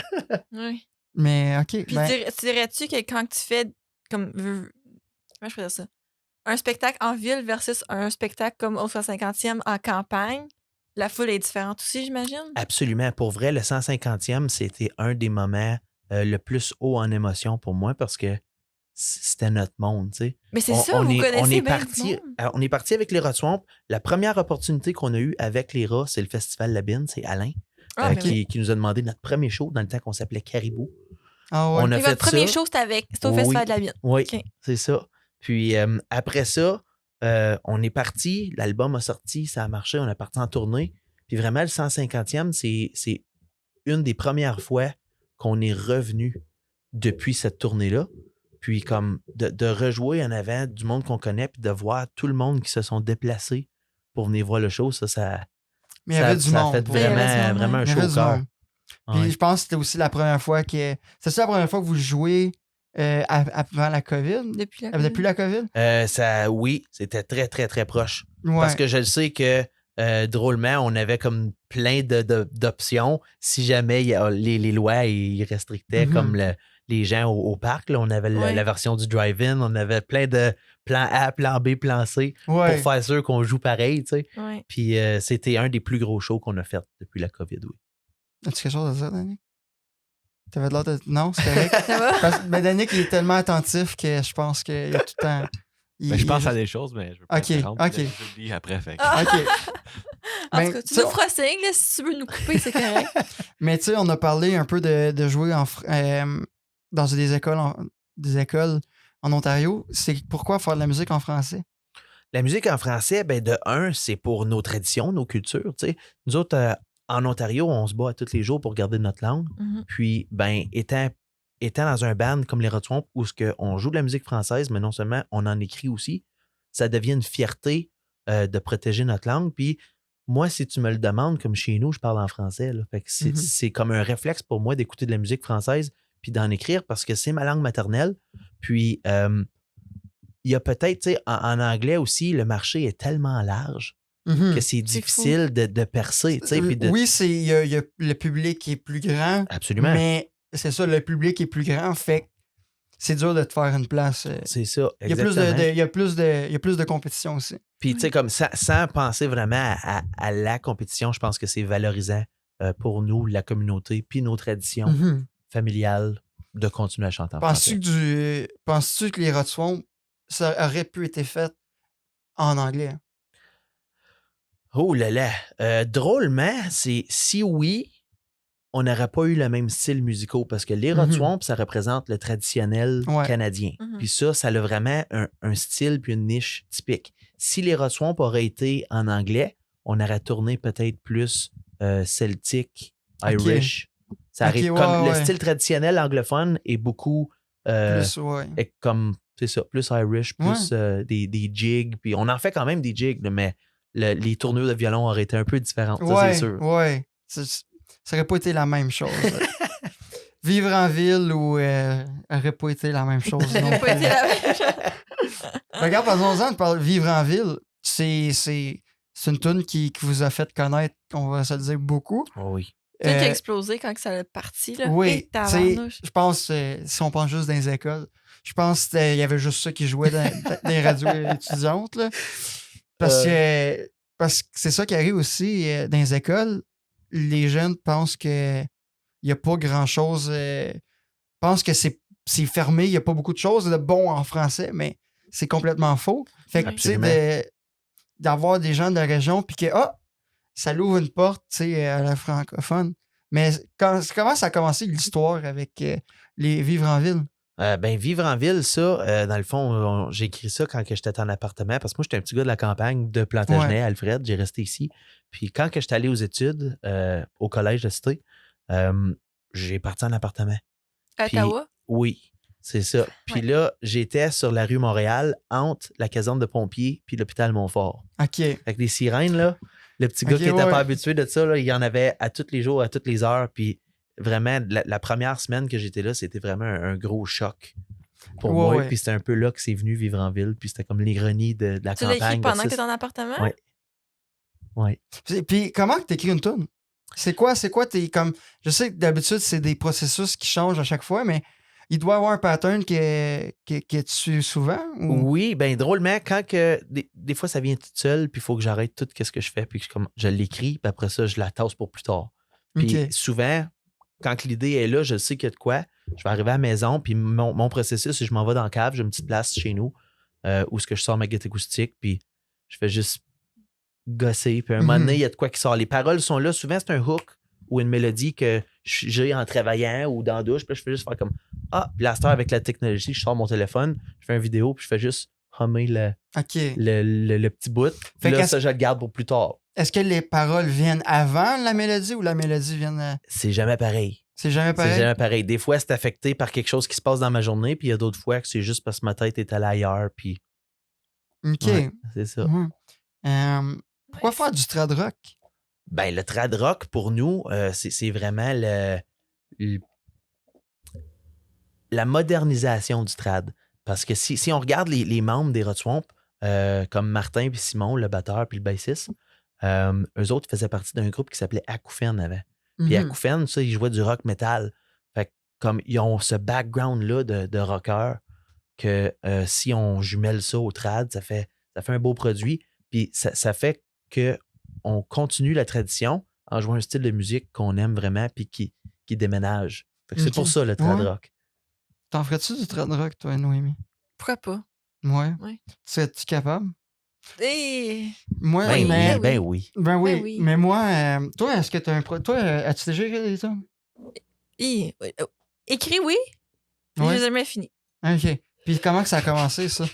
Ouais. Mais OK. Puis ben, dirais-tu que quand tu fais comme comment je peux dire ça? Un spectacle en ville versus un spectacle comme au 150e en campagne, la foule est différente aussi, j'imagine? Absolument. Pour vrai, le 150e, c'était un des moments le plus haut en émotion pour moi parce que c'était notre monde, tu sais. Mais c'est ça, vous connaissez bien du monde. On est parti avec les Rotswamp. La première opportunité qu'on a eue avec les rats, c'est le Festival Labine, c'est Alain Ah, ben oui. qui nous a demandé notre premier show dans le temps qu'on s'appelait Caribou. ah ouais. On a Mais fait votre premier ça. show, c'était au Oui. Festival de la Vigne. Oui, OK. c'est ça. Puis après ça, on est parti, l'album a sorti, ça a marché, on est parti en tournée. Puis vraiment, le 150e, c'est une des premières fois qu'on est revenu depuis cette tournée-là. Puis comme de rejouer en avant du monde qu'on connaît, puis de voir tout le monde qui se sont déplacés pour venir voir le show, ça Mais il y avait du ça a monde. fait pour vrai. Il y avait du monde, vraiment un Il y show avait au du cœur. monde. Puis Ouais. je pense que c'était aussi la première fois que. C'est ça la première fois que vous jouez avant la COVID? Depuis la Depuis la COVID? Oui, c'était très, très, très proche. Ouais. Parce que je le sais que drôlement, on avait comme plein d'options si jamais les lois ils restrictaient Mhm. comme les gens au parc. Là, on avait Ouais. la version du drive-in, on avait plein de plan A, plan B, plan C Ouais. pour faire sûr qu'on joue pareil. Tu sais. Ouais. Puis c'était un des plus gros shows qu'on a fait depuis la COVID, oui. As-tu quelque chose à dire, Danick? T'avais l'air de. Non, c'est correct. Ça va? Mais Danick, il est tellement attentif que je pense qu'il y a tout le temps. Ben, je pense à des choses, mais je veux pas Ok, interrompre, ok. puis j'oublie après. Fait que- Ah! OK. En Ben, tout cas, tu ça- nous feras signe, là, si tu veux nous couper, c'est correct. Mais tu sais, on a parlé un peu de jouer dans des écoles en Ontario, c'est pourquoi faire de la musique en français? La musique en français, ben de un, c'est pour nos traditions, nos cultures. Tu sais. Nous autres, en Ontario, on se bat tous les jours pour garder notre langue. Mhm. Puis, ben, étant dans un band comme les Rod Swamp, où on joue de la musique française, mais non seulement on en écrit aussi, ça devient une fierté de protéger notre langue. Puis, moi, si tu me le demandes, comme chez nous, je parle en français. Là. Fait que c'est comme un réflexe pour moi d'écouter de la musique française puis d'en écrire parce que c'est ma langue maternelle. Puis, il y a peut-être, tu sais, en anglais aussi, le marché est tellement large que c'est difficile de percer. Tu sais, puis Oui, le public est plus grand. Absolument. Mais c'est ça, le public est plus grand, fait que c'est dur de te faire une place. C'est ça, Il y a plus de compétition aussi. Puis, tu sais, comme ça, sans penser vraiment à la compétition, je pense que c'est valorisant pour nous, la communauté, puis nos traditions familiales, de continuer à chanter en français. Penses-tu que les Rod Swamp, ça aurait pu être fait en anglais? Oh là là! Drôlement, si oui, on n'aurait pas eu le même style musical parce que les Rod Swamp, ça représente le traditionnel canadien. Puis ça a vraiment un style puis une niche typique. Si les Rod Swamp auraient été en anglais, on aurait tourné peut-être plus celtique, Irish. Ça arrive comme le style traditionnel anglophone est beaucoup est comme c'est ça, plus Irish, plus des jigs. Puis on en fait quand même des jigs, mais les tournures de violon auraient été un peu différentes, ça, c'est sûr. Oui, ça aurait pas été la même chose. Vivre en ville aurait pas été la même chose. Ça aurait pas été la même chose. Regarde, parlons-en de Vivre en ville. C'est une tune qui vous a fait connaître, on va se le dire, beaucoup. Oh oui. C'est qui a explosé quand ça a parti. Là. Oui, je pense, si on pense juste dans les écoles, je pense qu'il y avait juste ça qui jouait dans les radios étudiantes. Là. Parce que c'est ça qui arrive aussi dans les écoles. Les jeunes pensent qu'il n'y a pas grand-chose. Pensent que c'est fermé, il n'y a pas beaucoup de choses de bon en français, mais c'est complètement faux. Fait que, tu sais, d'avoir des gens de la région, puis que, ça l'ouvre une porte, tu sais, à la francophone. Mais comment ça a commencé l'histoire avec les Vivre en ville? Vivre en ville, ça, dans le fond, j'ai écrit ça quand j'étais en appartement, parce que moi, j'étais un petit gars de la campagne de Plantagenet, Alfred, j'ai resté ici. Puis quand j'étais allé aux études, au collège de Cité, j'ai parti en appartement. À Ottawa? Oui, c'est ça. Puis là, j'étais sur la rue Montréal, entre la caserne de pompiers puis l'hôpital Montfort. OK. Avec des sirènes, là, le petit gars qui n'était pas habitué de ça, là, il y en avait à tous les jours, à toutes les heures, puis vraiment, la première semaine que j'étais là, c'était vraiment un gros choc pour moi. Puis c'était un peu là que c'est venu Vivre en ville. Puis c'était comme l'ironie de la campagne. Tu l'as écrit pendant que tu étais en appartement? Oui. Oui. Puis comment tu écris une tune? C'est quoi comme... Je sais que d'habitude, c'est des processus qui changent à chaque fois, mais il doit y avoir un pattern qui est dessus souvent? Ou... Oui, bien drôlement, quand que des fois, ça vient tout seul, puis il faut que j'arrête tout ce que je fais, puis je l'écris, puis après ça, je la tasse pour plus tard. Puis souvent... Quand l'idée est là, je sais qu'il y a de quoi. Je vais arriver à la maison, puis mon processus, c'est que je m'en vais dans la cave, j'ai une petite place chez nous où je sors ma guitare acoustique, puis je fais juste gosser. Puis à un moment donné, il y a de quoi qui sort. Les paroles sont là. Souvent, c'est un hook ou une mélodie que j'ai en travaillant ou dans la douche. Puis je fais juste faire comme puis là, avec la technologie, je sors mon téléphone, je fais une vidéo, puis je fais juste hummer le petit bout. Puis là, ça, je le garde pour plus tard. Est-ce que les paroles viennent avant la mélodie ou la mélodie vient... C'est jamais pareil. C'est jamais pareil? C'est jamais pareil. Des fois, c'est affecté par quelque chose qui se passe dans ma journée, puis il y a d'autres fois que c'est juste parce que ma tête est allée ailleurs, puis... OK. Ouais, c'est ça. Pourquoi faire du trad rock? Ben, le trad rock, pour nous, c'est vraiment la modernisation du trad. Parce que si on regarde les membres des Rod Swamp, comme Martin puis Simon, le batteur puis le bassiste, eux autres faisaient partie d'un groupe qui s'appelait Acouphène avant. Puis Acouphène, ça, ils jouaient du rock metal. Fait que comme ils ont ce background-là de rocker que si on jumelle ça au trad, ça fait un beau produit. Puis ça fait qu'on continue la tradition en jouant un style de musique qu'on aime vraiment puis qui déménage. Fait que c'est pour ça le trad rock. T'en ferais-tu du trad rock, toi, Noémie? Pourquoi pas? Ouais. Serais-tu capable? Moi, oui. Ben oui. Mais moi, toi, est-ce que tu as un... Toi, as-tu déjà écrit des tunes? Écrit, oui. Puis Ouais. j'ai jamais fini. OK. Puis comment que ça a commencé, ça?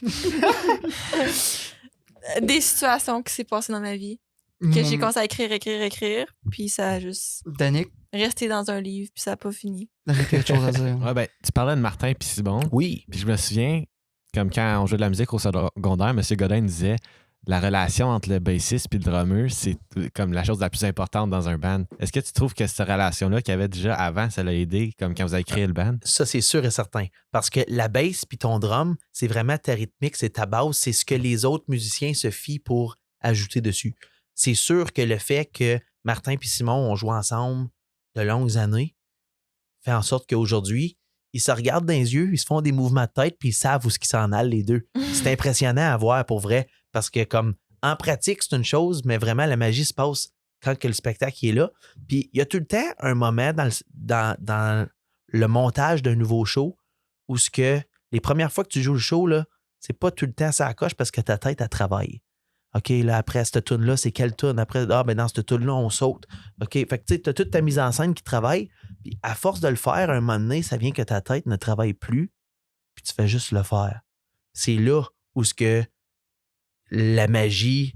Des situations qui s'est passées dans ma vie. Que j'ai commencé à écrire. Puis ça a juste Danick, resté dans un livre. Puis ça n'a pas fini. t'avais quelque chose à dire. Ouais, ben, tu parlais de Martin puis Simon. Oui. Puis je me souviens, comme quand on jouait de la musique au secondaire, M. Godin disait la relation entre le bassiste et le drummer, c'est comme la chose la plus importante dans un band. Est-ce que tu trouves que cette relation-là qu'il y avait déjà avant, ça l'a aidé, comme quand vous avez créé le band? Ça, c'est sûr et certain. Parce que la bass puis ton drum, c'est vraiment ta rythmique, c'est ta base, c'est ce que les autres musiciens se fient pour ajouter dessus. C'est sûr que le fait que Martin et Simon ont joué ensemble de longues années fait en sorte qu'aujourd'hui, ils se regardent dans les yeux, ils se font des mouvements de tête puis ils savent où ce qu'ils s'en allent, les deux. C'est impressionnant à voir pour vrai parce que comme en pratique, c'est une chose, mais vraiment, la magie se passe quand que le spectacle est là. Puis il y a tout le temps un moment dans le montage d'un nouveau show où ce que les premières fois que tu joues le show, là, c'est pas tout le temps ça coche parce que ta tête, elle travaille. OK, là, après cette tune-là, c'est quelle tune? Après, dans cette tune-là, on saute. OK, fait que tu sais, t'as toute ta mise en scène qui travaille. Puis à force de le faire, un moment donné, ça vient que ta tête ne travaille plus. Puis tu fais juste le faire. C'est là où ce que la magie,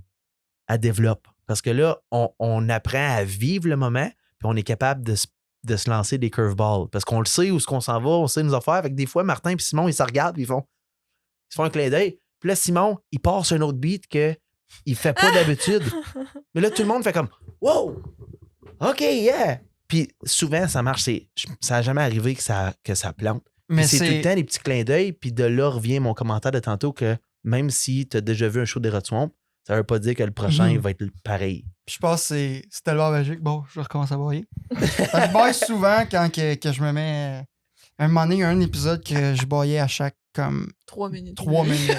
elle développe. Parce que là, on apprend à vivre le moment, puis on est capable de se lancer des curveballs. Parce qu'on le sait où ce qu'on s'en va, on sait nos affaires. Fait que des fois, Martin et Simon, ils se regardent, puis ils se font un clin d'œil. Puis là, Simon, il part sur un autre beat qu'il ne fait pas d'habitude. Mais là, tout le monde fait comme « Wow! OK, yeah! » Puis souvent, ça marche. Ça n'a jamais arrivé que ça plante. Mais c'est tout le temps des petits clins d'œil. Puis de là revient mon commentaire de tantôt que même si tu as déjà vu un show des Rod Swamp, ça veut pas dire que le prochain va être pareil. Je pense que c'est tellement magique. Bon, je recommence à bailler. Je baille souvent quand que je me mets... un moment donné, il y a un épisode que je baillais à chaque comme 3 minutes. 3 minutes.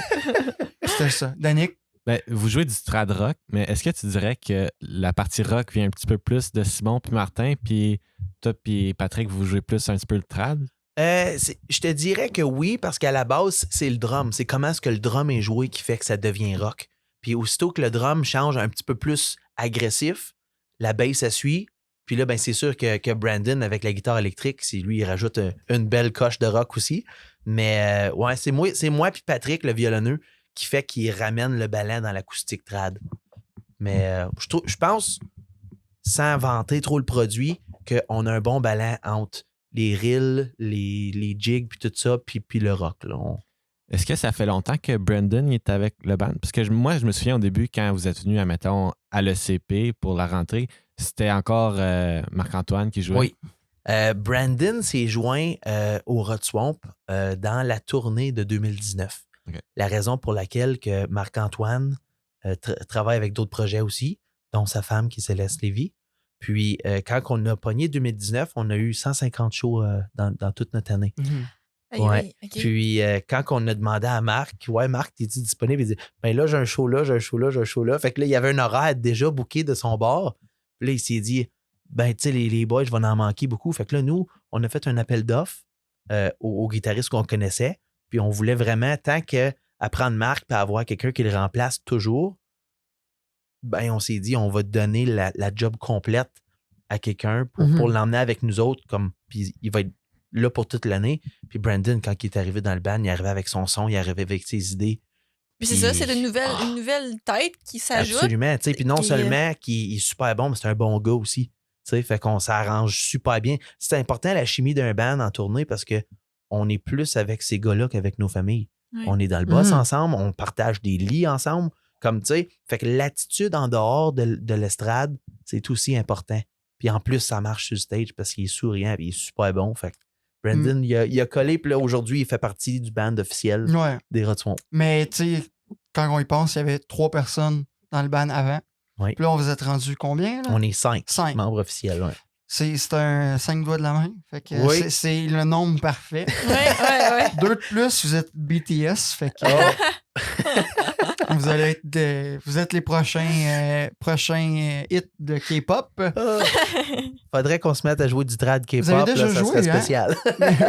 C'était ça. Danick? Ben, vous jouez du trad rock, mais est-ce que tu dirais que la partie rock vient un petit peu plus de Simon puis Martin, puis toi puis Patrick, vous jouez plus un petit peu le trad? Je te dirais que oui, parce qu'à la base, c'est le drum. C'est comment est-ce que le drum est joué qui fait que ça devient rock. Puis aussitôt que le drum change un petit peu plus agressif, la bass, ça suit. Puis là, ben, c'est sûr que Brandon, avec la guitare électrique, lui, il rajoute une belle coche de rock aussi. Mais ouais, c'est moi puis Patrick, le violonneux, qui fait qu'il ramène le ballon dans l'acoustique trad. Mais je pense, sans vanter trop le produit, qu'on a un bon ballon entre les rills, les jigs, puis tout ça, puis le rock. Là. Est-ce que ça fait longtemps que Brandon est avec le band? Parce que moi, je me souviens au début, quand vous êtes venu, admettons, à l'ECP pour la rentrée, c'était encore Marc-Antoine qui jouait. Oui. Brandon s'est joint au Rod Swamp dans la tournée de 2019. Okay. La raison pour laquelle que Marc-Antoine travaille avec d'autres projets aussi, dont sa femme qui est Céleste Lévy. Puis quand on a pogné 2019, on a eu 150 shows dans toute notre année. Mm-hmm. Ouais. Okay. Puis quand on a demandé à Marc, ouais, Marc, t'es-tu disponible? Il dit, ben là, j'ai un show là, j'ai un show là, j'ai un show là. Fait que là, il y avait un horaire déjà booké de son bord. Puis là, il s'est dit, ben, tu sais, les boys, je vais en manquer beaucoup. Fait que là, nous, on a fait un appel d'offres aux guitaristes qu'on connaissait. Puis on voulait vraiment, tant qu'apprendre Marc et avoir quelqu'un qui le remplace toujours, ben, on s'est dit, on va donner la job complète à quelqu'un pour l'emmener avec nous autres. Puis il va être là pour toute l'année. Puis Brandon, quand il est arrivé dans le band, il est arrivé avec son son, il est arrivé avec ses idées. Puis c'est ça, c'est une nouvelle tête qui s'ajoute. Absolument. Puis non seulement qu'il est super bon, mais c'est un bon gars aussi. T'sais, fait qu'on s'arrange super bien. C'est important la chimie d'un band en tournée parce que on est plus avec ces gars-là qu'avec nos familles. Oui. On est dans le boss ensemble, on partage des lits ensemble. Comme tu sais, fait que l'attitude en dehors de l'estrade, c'est aussi important. Puis en plus, ça marche sur le stage parce qu'il est souriant et il est super bon. Fait que Brandon, il a collé, puis là, aujourd'hui, il fait partie du band officiel des Rod Swamp. Mais tu sais, quand on y pense, il y avait 3 personnes dans le band avant. Oui. Puis là, on vous êtes rendu combien? Là? On est 5 membres officiels, oui. C'est un 5 doigts de la main. Fait que c'est le nombre parfait. Oui. 2 de plus, vous êtes BTS. Fait que vous êtes les prochains hits de K-pop. Faudrait qu'on se mette à jouer du trad K-pop. Vous avez déjà là, ça joué, serait spécial.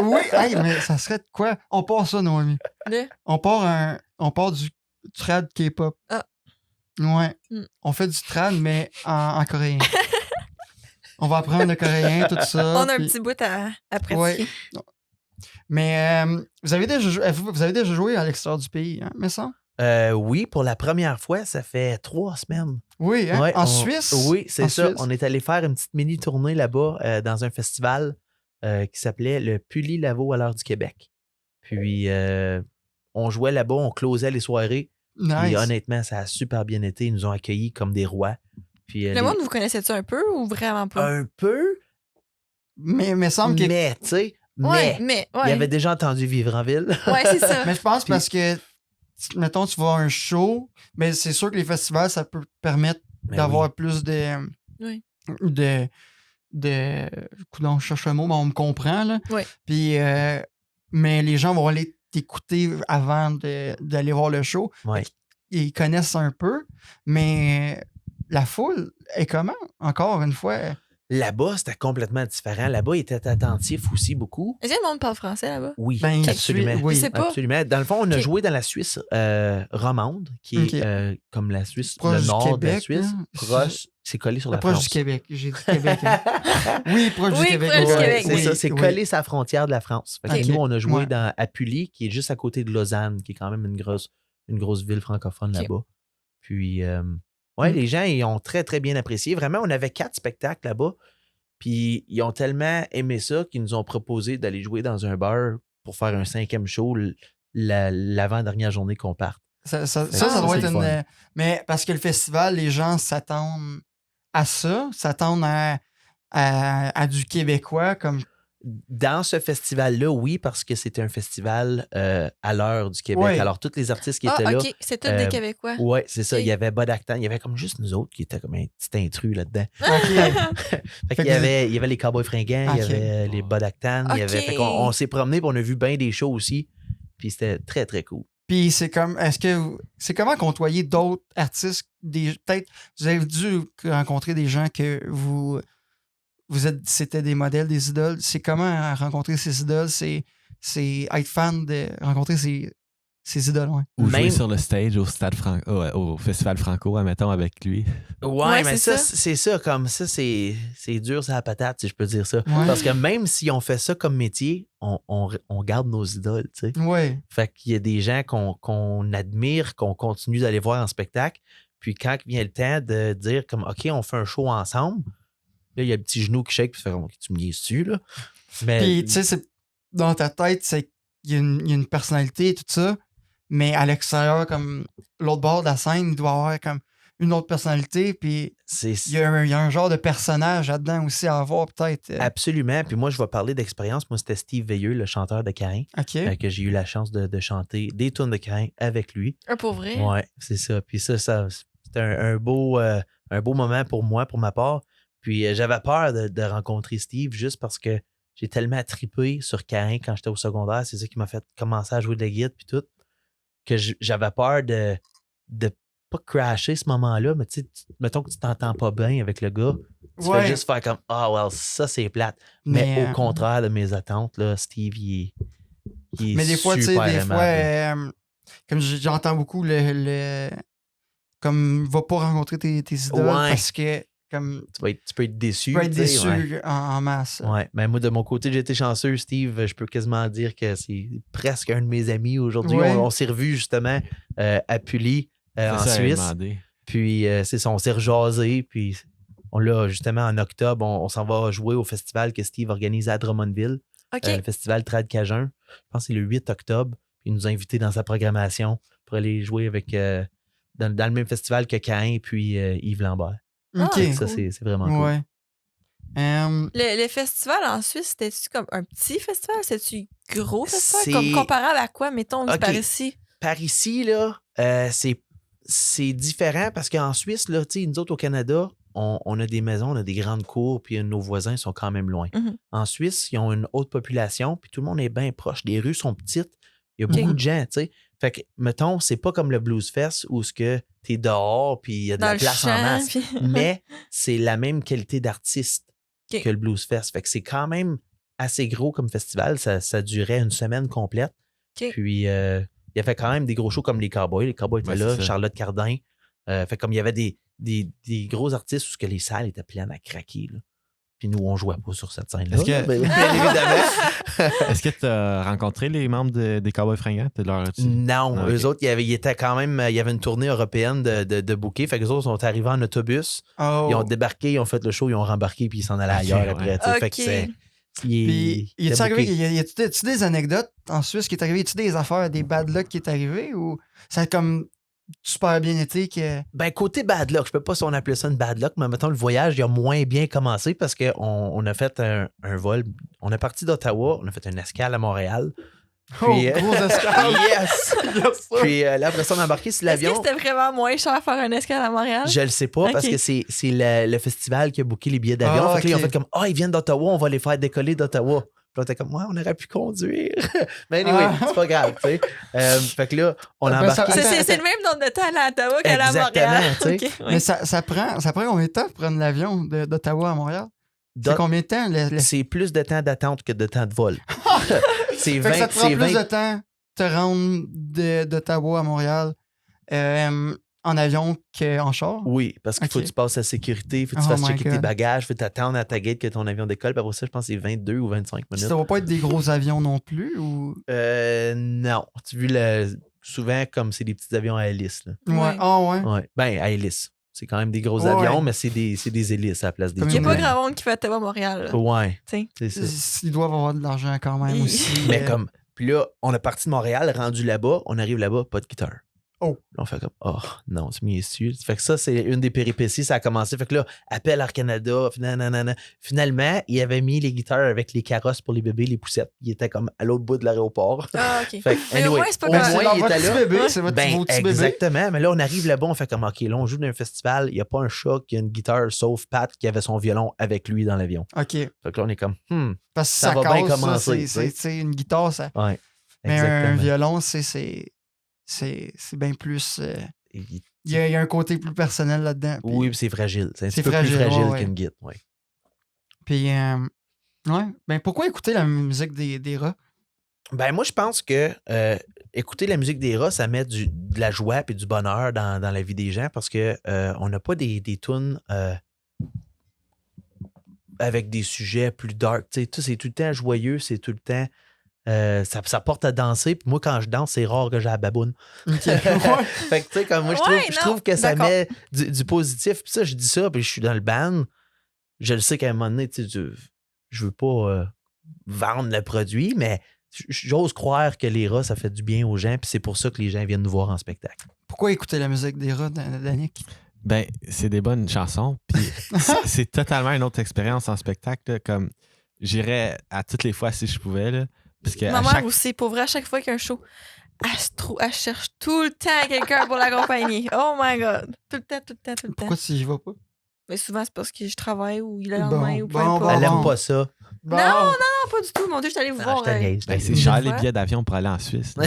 Oui, mais ça serait de quoi? On part ça, Noémie. On part du trad K-pop. Ah. Ouais. On fait du trad, mais en coréen. On va apprendre le coréen, tout ça. On a un petit bout à pratiquer. Ouais. Mais vous avez déjà joué à l'extérieur du pays, hein, me semble? Oui, pour la première fois, ça fait 3 semaines. Oui, hein? Ouais, En Suisse? Oui, c'est En ça. Suisse? On est allé faire une petite mini-tournée là-bas dans un festival qui s'appelait le Puli Lavo à l'heure du Québec. Puis, on jouait là-bas, on closait les soirées. Puis, Nice. honnêtement, ça a super bien été. Ils nous ont accueillis comme des rois. Puis, Le monde, vous connaissez-tu un peu ou vraiment pas? un peu, Mais me semble que... mais, tu sais, Ouais, mais, mais. il avait déjà entendu Vivre en ville. Ouais, c'est ça. Mais je pense Puis- parce que, mettons, tu vas à un show, mais c'est sûr que les festivals, ça peut permettre Ben d'avoir oui. plus de... Oui. Coudonc, je cherche un mot, mais on me comprend, là. Oui. Puis, mais les gens vont aller t'écouter avant d'aller voir le show. Ouais. Ils connaissent un peu, mais la foule est comment? Encore une fois... Là-bas, c'était complètement différent. Là-bas, ils étaient attentifs aussi beaucoup. Est-ce que le monde parle français là-bas? Oui, Ben, absolument. oui. Je sais pas. Absolument. Dans le fond, on a Ok. joué dans la Suisse romande, qui est Ok. comme la Suisse, Proche le du nord de la Québec, Suisse. là. Proche, c'est collé sur la Proche France. du Québec. J'ai dit Québec. Hein. Oui, proche Oui, du Québec. proche du ouais, Québec. C'est oui, ça, c'est oui. collé sa frontière de la France. Fait que Ok. nous, on a joué Ouais. dans Apully, qui est juste à côté de Lausanne, qui est quand même une grosse ville francophone Ok. là-bas. Puis, ouais, Mm. les gens, ils ont très, très bien apprécié. Vraiment, on avait 4 spectacles là-bas. Puis, ils ont tellement aimé ça qu'ils nous ont proposé d'aller jouer dans un bar pour faire un 5e show l'avant-dernière journée qu'on parte. Ça Ah, doit c'est être le une. fun. Mais parce que le festival, les gens s'attendent à ça, s'attendent à du québécois comme. Dans ce festival-là, oui, parce que c'était un festival à l'heure du Québec. Ouais. Alors, tous les artistes qui étaient Ah, là. ok. C'est tous des Québécois. Ouais, c'est ça. Ok. Il y avait Bud Actan. Il y avait comme juste nous autres qui étaient comme un petit intrus là-dedans. Ok. Fait que qu'il il y avait les Cowboys fringants, il y Ok. avait les Bud Actan. Il y avait, Ok. fait qu'on on s'est promené et on a vu bien des shows aussi. Puis c'était très, très cool. Puis c'est comme. C'est comment côtoyer d'autres artistes? Peut-être. Vous avez dû rencontrer des gens que c'était des modèles, des idoles. C'est comment rencontrer ces idoles? C'est être fan de rencontrer ces idoles, ouais. Ou jouer Même- sur le stage au Festival Franco, admettons, avec lui. Ouais, mais c'est ça, ça. c'est ça. Comme ça, c'est dur, c'est la patate, si je peux dire ça. Ouais. Parce que même si on fait ça comme métier, on garde nos idoles, tu sais. Ouais. Fait qu'il y a des gens qu'on admire, qu'on continue d'aller voir en spectacle. Puis quand vient le temps de dire comme OK, on fait un show ensemble, là, il y a le petit genou qui shake, puis fait comme tu me niaises dessus, là. Mais Puis, tu sais, dans ta tête, il y a une personnalité et tout ça, mais à l'extérieur, comme l'autre bord de la scène, il doit avoir comme une autre personnalité, puis c'est il y a un genre de personnage là-dedans aussi à avoir, peut-être. absolument. Puis moi, je vais parler d'expérience. Moi, c'était Steve Veilleux, le chanteur de Caïn, OK. que j'ai eu la chance de chanter des tunes de Caïn avec lui. Un pour vrai. Ouais, c'est ça. Puis ça c'était un beau moment pour moi, pour ma part. Puis j'avais peur de rencontrer Steve juste parce que j'ai tellement trippé sur Caïn quand j'étais au secondaire. C'est ça qui m'a fait commencer à jouer de la guitare puis tout. Que j'avais peur de pas crasher ce moment-là, mais tu sais, mettons que tu t'entends pas bien avec le gars. Tu Ouais. fais juste faire comme well, ça c'est plate. Mais au contraire de mes attentes, là, Steve, il est Mais des fois, tu sais, super des aimable. fois, comme j'entends beaucoup comme va pas rencontrer tes idoles Ouais. parce que comme Tu peux être déçu. tu peux être tu sais, déçu ouais. en masse. Ouais, mais moi, de mon côté, j'ai été chanceux, Steve. Je peux quasiment dire que c'est presque un de mes amis aujourd'hui. Ouais. On s'est revus justement à Pully, en C'est ça, j'avais Suisse. demandé. Puis, c'est ça, on s'est rejasé. Puis, on l'a justement en octobre, on s'en va jouer au festival que Steve organise à Drummondville, OK. le festival Trad Cajun. Je pense que c'est le 8 octobre. Puis, il nous a invités dans sa programmation pour aller jouer avec dans le même festival que Caïn puis Yves Lambert. OK. Ah, Ça, cool. c'est vraiment cool. Ouais. Le festival en Suisse, c'était-tu comme un petit festival? C'était-tu gros festival? C'est- Comme comparable à quoi, mettons, Ok. par ici? Par ici, là, c'est différent parce qu'en Suisse, là, tu sais, nous autres au Canada, on a des maisons, on a des grandes cours, puis nos voisins sont quand même loin. Mhm. En Suisse, ils ont une haute population, puis tout le monde est bien proche. Les rues sont petites, il y a Ok. beaucoup de gens, tu sais. Fait que, mettons, c'est pas comme le Blues Fest où ce que t'es dehors, puis il y a de Dans la le place en champ, masse. puis- Mais c'est la même qualité d'artiste Ok. que le Blues Fest. Fait que c'est quand même assez gros comme festival. Ça durait une semaine complète. Ok. Puis, il y avait quand même des gros shows comme les Cowboys. Les Cowboys étaient Ouais, là, c'est ça. Charlotte Cardin. Fait comme il y avait des gros artistes où ce que les salles étaient pleines à craquer. Là. Puis nous, on jouait pas sur cette scène-là. Est-ce que- Bien évidemment. Est-ce que tu as rencontré les membres des Cowboys Fringants? Non, Ah, eux ok. autres, ils étaient quand même. Il y avait une tournée européenne de booker. Fait que les autres sont arrivés en autobus. Oh. Ils ont débarqué, ils ont fait le show, ils ont rembarqué, puis ils s'en allaient Ok, ailleurs ouais. après. tu sais. Fait que Ok. c'est. Puis, y était a-tu arrivé, booké. y a-tu des anecdotes en Suisse qui est arrivé? Y a-tu des affaires, des bad luck qui est arrivé ou ça a comme super bien été que. Ben, côté bad luck, je peux pas si on appelait ça une bad luck, mais mettons, le voyage, il a moins bien commencé parce qu'on a fait un vol. On est parti d'Ottawa, on a fait une escale à Montréal. Puis, Gros escale! yes! Puis là, après ça, on a embarqué sur Est-ce que l'avion. c'était vraiment moins cher faire un escale à Montréal? Je le sais pas parce Ok. que c'est le festival qui a booké les billets d'avion. Ah, Fait que là, ils ont ok. fait comme ils viennent d'Ottawa, on va les faire décoller d'Ottawa. Puis là, t'es comme on aurait pu conduire. Mais anyway, Ah. c'est pas grave, tu sais. Fait que là, on a Ben, ça- embarqué. C'est le même nombre de temps à aller à Ottawa qu'à la Montréal. Exactement, tu sais. Ok, ouais. Mais ça prend combien de temps pour prendre l'avion d'Ottawa à Montréal? C'est combien de temps? C'est plus de temps d'attente que de temps de vol. C'est Fait que ça 20. te prend C'est plus 20. de temps de te rendre d'Ottawa à Montréal en avion qu'en char? Oui, parce qu'il faut Ok. que tu passes la sécurité, il faut que tu Oh fasses my checker tes God. bagages, il faut t'attendre à ta gate que ton avion décolle. Puis après ça, je pense que c'est 22 ou 25 minutes. Ça va pas être des gros avions non plus? Ou... Non. Tu as vu souvent comme c'est des petits avions à hélice. Là. Ouais. Ouais. Ah ouais. Ouais. Ben, à hélice. C'est quand même des gros Ouais. avions, mais c'est des hélices à la place des Comme Il n'y a une- pas tunnels. grand monde qui fait Ottawa-Montréal. là. Ouais, T'sais. c'est ça. Ils doivent avoir de l'argent quand même Oui. aussi. Mais comme, puis là, on est parti de Montréal, rendu là-bas, on arrive là-bas, pas de guitare. Oh. Là, on fait comme, oh non, c'est mis dessus. Fait que ça, c'est une des péripéties, ça a commencé. Fait que là, appel Air Canada, finalement, il avait mis les guitares avec les carrosses pour les bébés, les poussettes. Il était comme à l'autre bout de l'aéroport. Ah, OK. Fait que, Mais au moins, c'est pas au Mais grave. c'est moins, dans il votre était petit là. bébé, c'est votre Ben, vos petits bébés. exactement. Mais là, on arrive là-bas, on fait comme, OK, là, on joue dans un festival, il n'y a pas un chat qui a une guitare, sauf Pat qui avait son violon avec lui dans l'avion. OK. Fait que là, on est comme, Parce que Ça ça, va bien casse, commencer, ça, c'est une guitare, ça. ouais. Mais un Exactement. violon, c'est bien plus. Il y a un côté plus personnel là-dedans. Puis, Oui, puis c'est fragile. C'est un C'est petit peu plus fragile, fragile ouais. qu'une guitare. Ouais. Puis, ouais. Ben, pourquoi écouter la musique des rats? Ben, moi, je pense que écouter la musique des rats, ça met de la joie et du bonheur dans la vie des gens parce que on n'a pas des tunes avec des sujets plus dark. Tu sais, c'est tout le temps joyeux, c'est tout le temps. Ça porte à danser. Puis moi, quand je danse, c'est rare que j'ai la baboune. Ok. Ouais. Fait que, tu sais, comme moi, Ouais, je non, trouve que ça d'accord. met du positif. Puis ça, je dis ça, puis je suis dans le band. Je le sais qu'à un moment donné, tu sais, je veux pas vendre le produit, mais j'ose croire que les rats, ça fait du bien aux gens, puis c'est pour ça que les gens viennent nous voir en spectacle. Pourquoi écouter la musique des rats, Danick? Ben, c'est des bonnes chansons. Puis c'est totalement une autre expérience en spectacle. Là, comme j'irais à toutes les fois si je pouvais. Là, parce que Ma à mère chaque... aussi, pour vrai, à chaque fois qu'il y a un show, elle cherche tout le temps quelqu'un pour l'accompagner. Oh my God. Tout le temps, tout le temps, tout le temps. Pourquoi tu y vas pas? Mais souvent, c'est parce que je travaille ou le lendemain ou peu bon, importe. Elle bon. aime pas ça. Bon. Non, pas du tout. Mon Dieu, je suis allée vous Ah, voir. je te niaise, je te Ben, c'est niaise. cher Une les fois. billets d'avion pour aller en Suisse. là.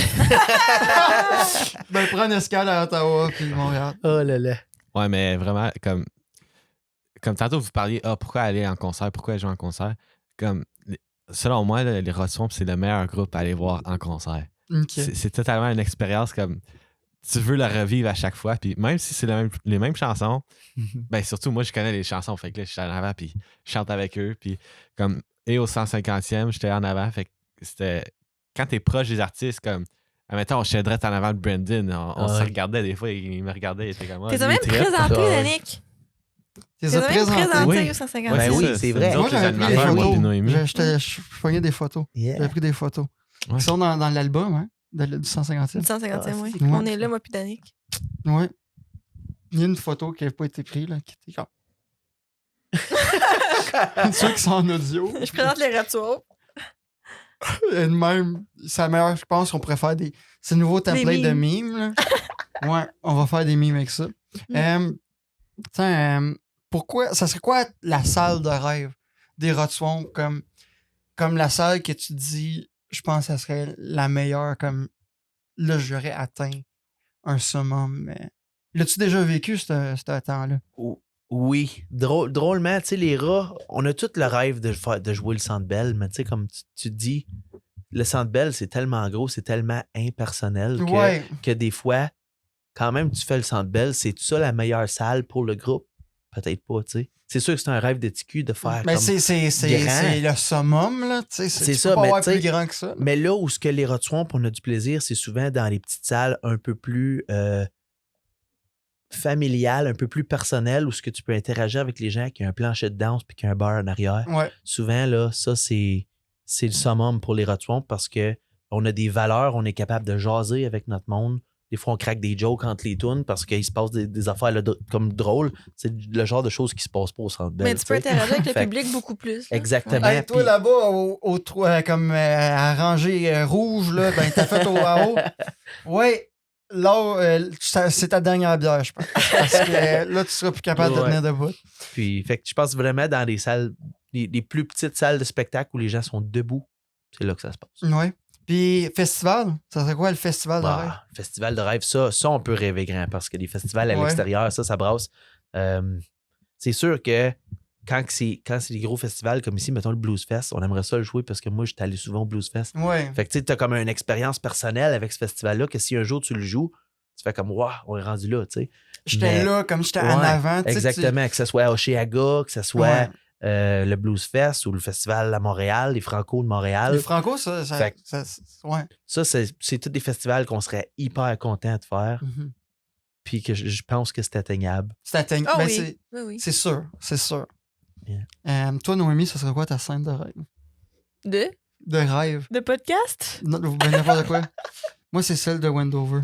Ben, prends une escale à Ottawa puis Montréal. Oh là là. Ouais, mais vraiment, comme tantôt, vous parliez, pourquoi aller en concert, pourquoi jouer en concert? Comme, selon moi, là, les Rats Swamp, c'est le meilleur groupe à aller voir en concert. OK. C'est totalement une expérience comme tu veux la revivre à chaque fois. Puis même si c'est les mêmes chansons, ben surtout, moi, je connais les chansons. Fait que là, je suis en avant, puis je chante avec eux. Puis comme, et au 150e, j'étais en avant. Fait que c'était. Quand t'es proche des artistes, comme. Admettons, je céderais en avant de Brandon. On se Ouais. regardait des fois, il me regardait, il était comme. T'es lui, même il trippe. présenté, Ouais. Danick. T'es T'es même présenté Oui. au 150. Ouais, Ben oui, ça, c'est vrai. nous Moi, autres, les j'avais pris des animateurs, moi, puis photos. Noémie. Je pognais des photos. Yeah. J'avais pris des photos. Ouais. Ils sont dans l'album, hein? Du 150e. Du 150e, Ah, oui. c'est cool. On est là, moi, puis Danick. Ouais. Il y a une photo qui n'a pas été prise, là, qui était comme. Ceux qui sont en audio. Je présente les retours. Et de même, c'est la meilleure, je pense qu'on pourrait faire des. C'est le nouveau template de mimes, là. Ouais, on va faire des mimes avec ça. Tiens, pourquoi. Ça serait quoi la salle de rêve des Rats Swamp comme la salle que tu dis, je pense que ça serait la meilleure, comme là, j'aurais atteint un summum. Mais... L'as-tu déjà vécu, ce temps-là? Oui. Drôlement, tu sais, les rats, on a tout le rêve de jouer le Centre Bell, mais tu sais, comme tu dis, le Centre Bell, c'est tellement gros, c'est tellement impersonnel Ouais. que des fois, quand même, tu fais le Centre Bell, c'est ça la meilleure salle pour le groupe? Peut-être pas, tu sais. c'est sûr que c'est un rêve de TQ de faire Mais comme... c'est le summum, là. Tu sais, C'est tu ça, peux pas mais avoir tu sais, plus grand que ça. Mais là où ce que les Rod Swamp, on a du plaisir, c'est souvent dans les petites salles un peu plus familiales, un peu plus personnelles, où ce que tu peux interagir avec les gens, qui a un plancher de danse puis qui a un bar en arrière. Ouais. Souvent, là, ça, c'est le summum pour les Rod Swamp parce que on a des valeurs, on est capable de jaser avec notre monde. Des fois, on craque des jokes entre les tunes parce qu'il se passe des affaires là, comme drôles. C'est le genre de choses qui se passent pas au Centre Bell. Mais tu peux interagir avec le Fait que- public beaucoup plus. là. Exactement. Hey, toi, puis- là-bas, comme à rangée rouge, là, ben, t'as fait au haut. Ouais, là, c'est ta dernière bière, je pense. Parce que là, tu seras plus capable de Ouais. tenir debout. Puis, fait que je pense vraiment dans des salles, les plus petites salles de spectacle où les gens sont debout, c'est là que ça se passe. Ouais. Puis, festival, ça serait quoi le festival de rêve? Festival de rêve, ça, on peut rêver grand parce que des festivals à Ouais. l'extérieur, ça brasse. C'est sûr que quand c'est des gros festivals comme ici, mettons le Blues Fest, on aimerait ça le jouer parce que moi, j'étais allé souvent au Blues Fest. Ouais. Fait que tu sais, t'as comme une expérience personnelle avec ce festival-là que si un jour tu le joues, tu fais comme, waouh, on est rendu là, tu sais. J'étais Mais- là, comme j'étais en Ouais, avant. tu sais, Exactement, que ce soit à Oshéaga, que ce soit Ouais. le Blues Fest ou le festival à Montréal, les Franco de Montréal. Les Franco, ça Fait que- ouais. Ça, c'est tous des festivals qu'on serait hyper content de faire, Mhm. puis que je pense que c'est atteignable. C'est atteignable. Ah Ben, oui. Oui, oui. c'est sûr, c'est sûr. Yeah. Toi, Noémie, ça serait quoi ta scène de rêve? De De rêve? podcast? Non, ben, n'importe quoi. Moi, c'est celle de Wendover.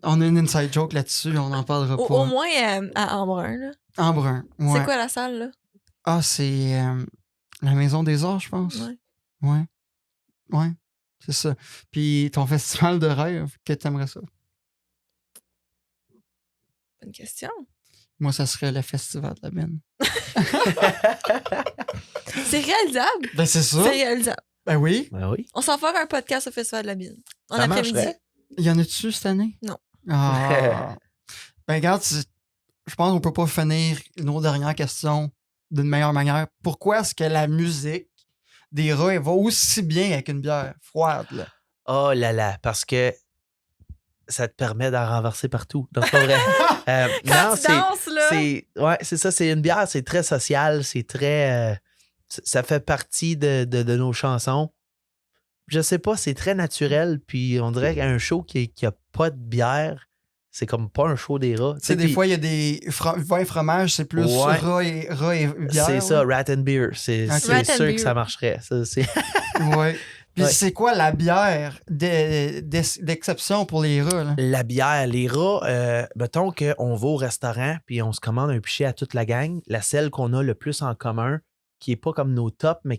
On a une inside joke là-dessus, on n'en parlera Au pas. moins à Embrun, là. En brun. Ouais. C'est quoi la salle, là? Ah, c'est la Maison des Arts, je pense. Ouais. Ouais. Ouais. C'est ça. Puis ton festival de rêve, que t'aimerais ça? Bonne question. Moi, ça serait le festival de la Benne. C'est réalisable. Ben, c'est ça. C'est réalisable. Ben oui. Ben oui. On s'en fera un podcast au Festival de la Bine. En Ça après-midi. marcherait. Il y en a-tu cette année? Non. Ah. Ben, regarde, je pense qu'on peut pas finir nos dernières questions d'une meilleure manière. Pourquoi est-ce que la musique des rats elle va aussi bien avec une bière froide, là? Oh là là, parce que ça te permet d'en renverser partout. Donc, c'est pas vrai. Quand non, tu danses, là. c'est ça, c'est une bière, c'est très social, c'est très... ça fait partie de nos chansons. Je sais pas, c'est très naturel, puis on dirait qu'un show qui a pas de bière, c'est comme pas un show des rats. Tu sais, des puis fois, il y a des vins et fromages, c'est plus Ouais. rats et bière. c'est ça, là. Rat and Beer. C'est Ok. Rat and sûr que Beer. ça marcherait. Ça, c'est... Ouais. Puis Ouais. c'est quoi la bière d'exception pour les rats, là? La bière, les rats, mettons qu'on va au restaurant puis on se commande un pichet à toute la gang. La celle qu'on a le plus en commun, qui est pas comme nos tops, mais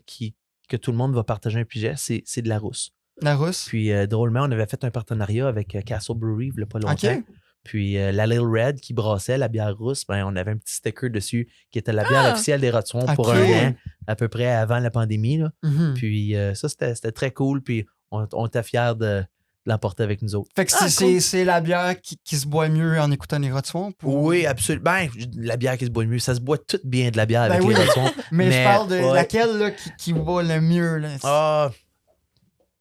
que tout le monde va partager un pichet, c'est de la rousse. La rousse? Puis drôlement, on avait fait un partenariat avec Castle Brewery il y a pas longtemps. OK. Puis la Little Red qui brassait la bière rousse, ben, on avait un petit sticker dessus qui était la bière officielle des Rod Swamp pour Ok. un an, à peu près avant la pandémie. Là. Mhm. Puis ça, c'était très cool. Puis on était fiers de l'emporter avec nous autres. Fait que Ah, c'est la bière qui se boit mieux en écoutant les Rod Swamp? ou- Oui, absolument. Ben, la bière qui se boit mieux, ça se boit tout bien de la bière avec Ben oui. les Rod Swamp. Mais je parle de ouais. laquelle là, qui va le mieux, là? Ah,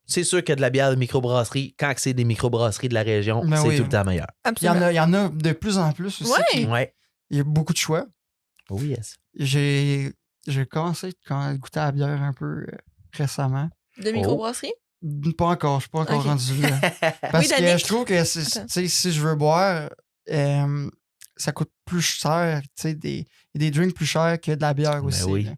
c'est sûr que de la bière de microbrasserie, quand c'est des microbrasseries de la région, Ben c'est oui. tout le temps meilleur. Absolument. Il y en a de plus en plus aussi. Ouais. Ouais. Il y a beaucoup de choix. Oh yes. J'ai commencé à goûter à la bière un peu récemment. De microbrasserie? Pas encore, je suis pas encore Ok. rendu là. Parce que Danick. je trouve que tu sais, si je veux boire, ça coûte plus cher. Tu sais, il y a des drinks plus chers que de la bière Ben aussi. oui. là.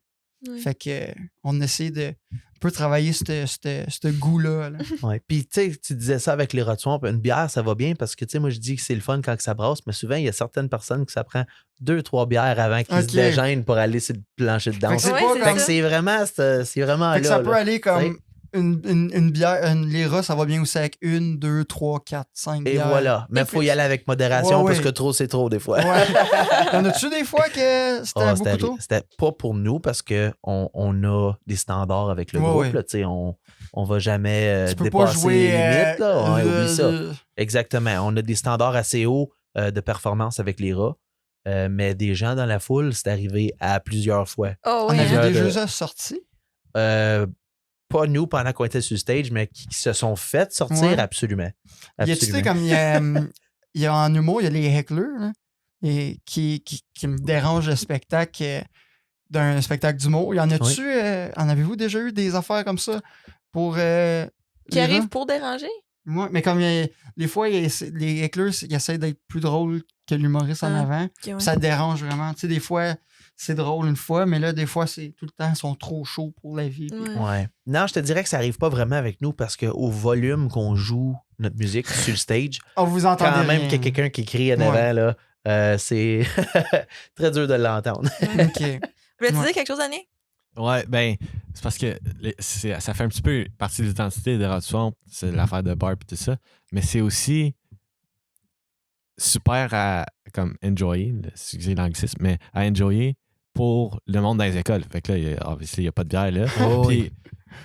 Oui. Fait que on essaie de un peu travailler ce goût-là. là. Ouais. Puis, tu sais, tu disais ça avec les Rod Swamp, une bière, ça va bien parce que, tu sais, moi, je dis que c'est le fun quand que ça brasse, mais souvent, il y a certaines personnes que ça prend 2-3 bières avant qu'ils Ok. se dégênent pour aller sur le plancher de Fait que danse. c'est Ouais, pas c'est comme. Fait que c'est vraiment Fait que là. ça peut là. aller comme une bière. Les rats, ça va bien aussi avec 1, 2, 3, 4, 5 Et bières. voilà. Mais il faut y plus. aller avec modération Ouais, parce ouais. que trop, c'est trop des fois. Ouais. Y'en a-tu des fois que c'était Ah, beaucoup trop? c'était pas pour nous parce qu'on a des standards avec le Ouais, groupe. ouais. Là, tu sais, on va jamais Tu peux pas dépasser jouer. les limites. Là. Ouais, le- oublie ça. le- Exactement. On a des standards assez hauts de performance avec les rats. Mais des gens dans la foule, c'est arrivé à plusieurs fois. Oh On oui. avait hein. des de- jeux sortis. Pas nous pendant qu'on était sur le stage, mais qui se sont fait sortir Ouais. absolument. Y a-tu, tu sais, comme il y a en humour, il y a les hecklers. Là. et qui me dérange le spectacle d'un spectacle d'humour. Y en a-tu, en avez-vous déjà eu des affaires comme ça pour. Qui les arrive gens? pour déranger? Ouais, mais comme des fois, les éclairs, ils essaient d'être plus drôles que l'humoriste en Ah, avant. Ok, ouais. Ça te dérange vraiment. Tu sais, des fois, c'est drôle une fois, mais là, des fois, c'est tout le temps, ils sont trop chauds pour la vie. Puis- Ouais. Ouais. Non, je te dirais que ça arrive pas vraiment avec nous parce qu'au volume qu'on joue notre musique sur le stage, Oh, vous entendez quand même rien. qu'il y a quelqu'un qui crie en avant, là, c'est très dur de l'entendre. OK. Voulais-tu Ouais. dire quelque chose, Annie? Ouais, ben, c'est parce que ça fait un petit peu partie de l'identité de Rod Swamp, c'est l'affaire de bar et tout ça, mais c'est aussi super à comme enjoyer, excusez l'anglicisme, mais à enjoyer pour le monde dans les écoles. Fait que là, obviously, il n'y a pas de bière là. Oh, Puis,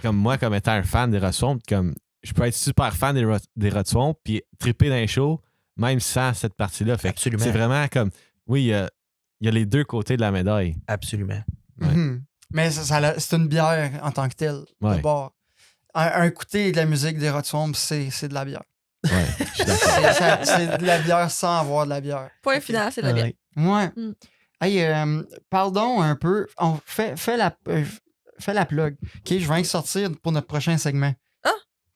comme moi, comme étant un fan des Rod Swamp, comme je peux être super fan des Rod Swamp puis triper dans les shows, même sans cette partie-là. Fait que Absolument. c'est vraiment comme, oui, il y a les deux côtés de la médaille. Absolument. Ouais. Mhm. Mais c'est une bière en tant que telle. Ouais. De bord. Un écouter de la musique des Rod Swamp, c'est de la bière. Ouais, je suis d'accord. C'est de la bière sans avoir de la bière. Point final, c'est de la bière. Ouais. Ouais. Mm. Hey, parle donc un peu. On fais la plug. OK, je vais sortir pour notre prochain segment. Ah,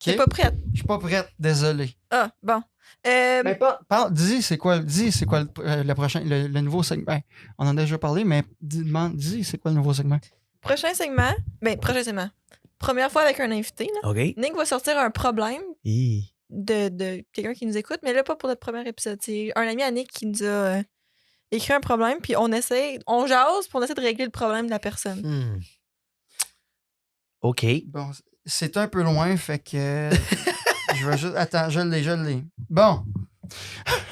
T'es OK? pas prête? Je suis pas prête, désolé. Ah, bon. Ben, dis, c'est quoi le prochain, le nouveau segment. Ben, on en a déjà parlé, mais dis, c'est quoi le nouveau segment? Prochain segment. Prochain segment. Première fois avec un invité. Là. OK. Nick va sortir un problème Hi. de quelqu'un qui nous écoute, mais là, pas pour notre premier épisode. C'est un ami à Nick qui nous a écrit un problème, puis on jase, puis on essaie de régler le problème de la personne. Hmm. OK. Bon, c'est un peu loin, fait que je vais juste. Attends, je l'ai. Bon.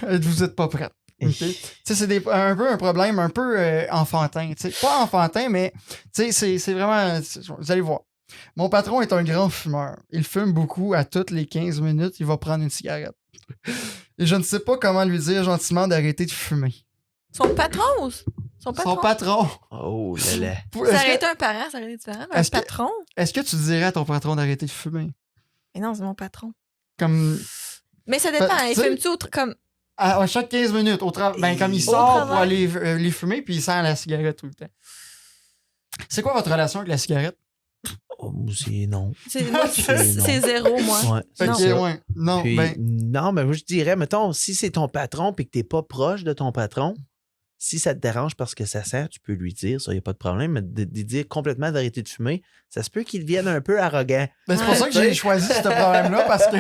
Vous êtes pas prêts. OK? Tu sais, c'est un peu un problème un peu enfantin. Tu sais, pas enfantin, mais tu sais, c'est vraiment. Vous allez voir. Mon patron est un grand fumeur. Il fume beaucoup. À toutes les 15 minutes, il va prendre une cigarette. Et je ne sais pas comment lui dire gentiment d'arrêter de fumer. Son patron? Son patron? Son patron. Oh là là. Ça aurait été un parent, ça aurait été différent. Mais un est-ce que- patron? Est-ce que tu dirais à ton patron d'arrêter de fumer? Mais non, c'est mon patron. Comme Mais ça dépend. Ben, Il tu sais- fume-tu comme. à chaque 15 minutes, ben, comme il Au sort travail. pour aller les fumer, puis il sent la cigarette tout le temps. C'est quoi votre relation avec la cigarette? Oh, c'est non. Moi, C'est non. c'est zéro, moi. Ouais, Fait c'est Non. que, ça. ouais, non, Puis, ben, non, mais moi, je dirais, mettons, si c'est ton patron puis que t'es pas proche de ton patron, si ça te dérange parce que ça sent, tu peux lui dire, ça, il n'y a pas de problème, mais de dire complètement d'arrêter de fumer, ça se peut qu'il devienne un peu arrogant. ben, c'est pour Ouais. ça que j'ai choisi ce problème-là, parce que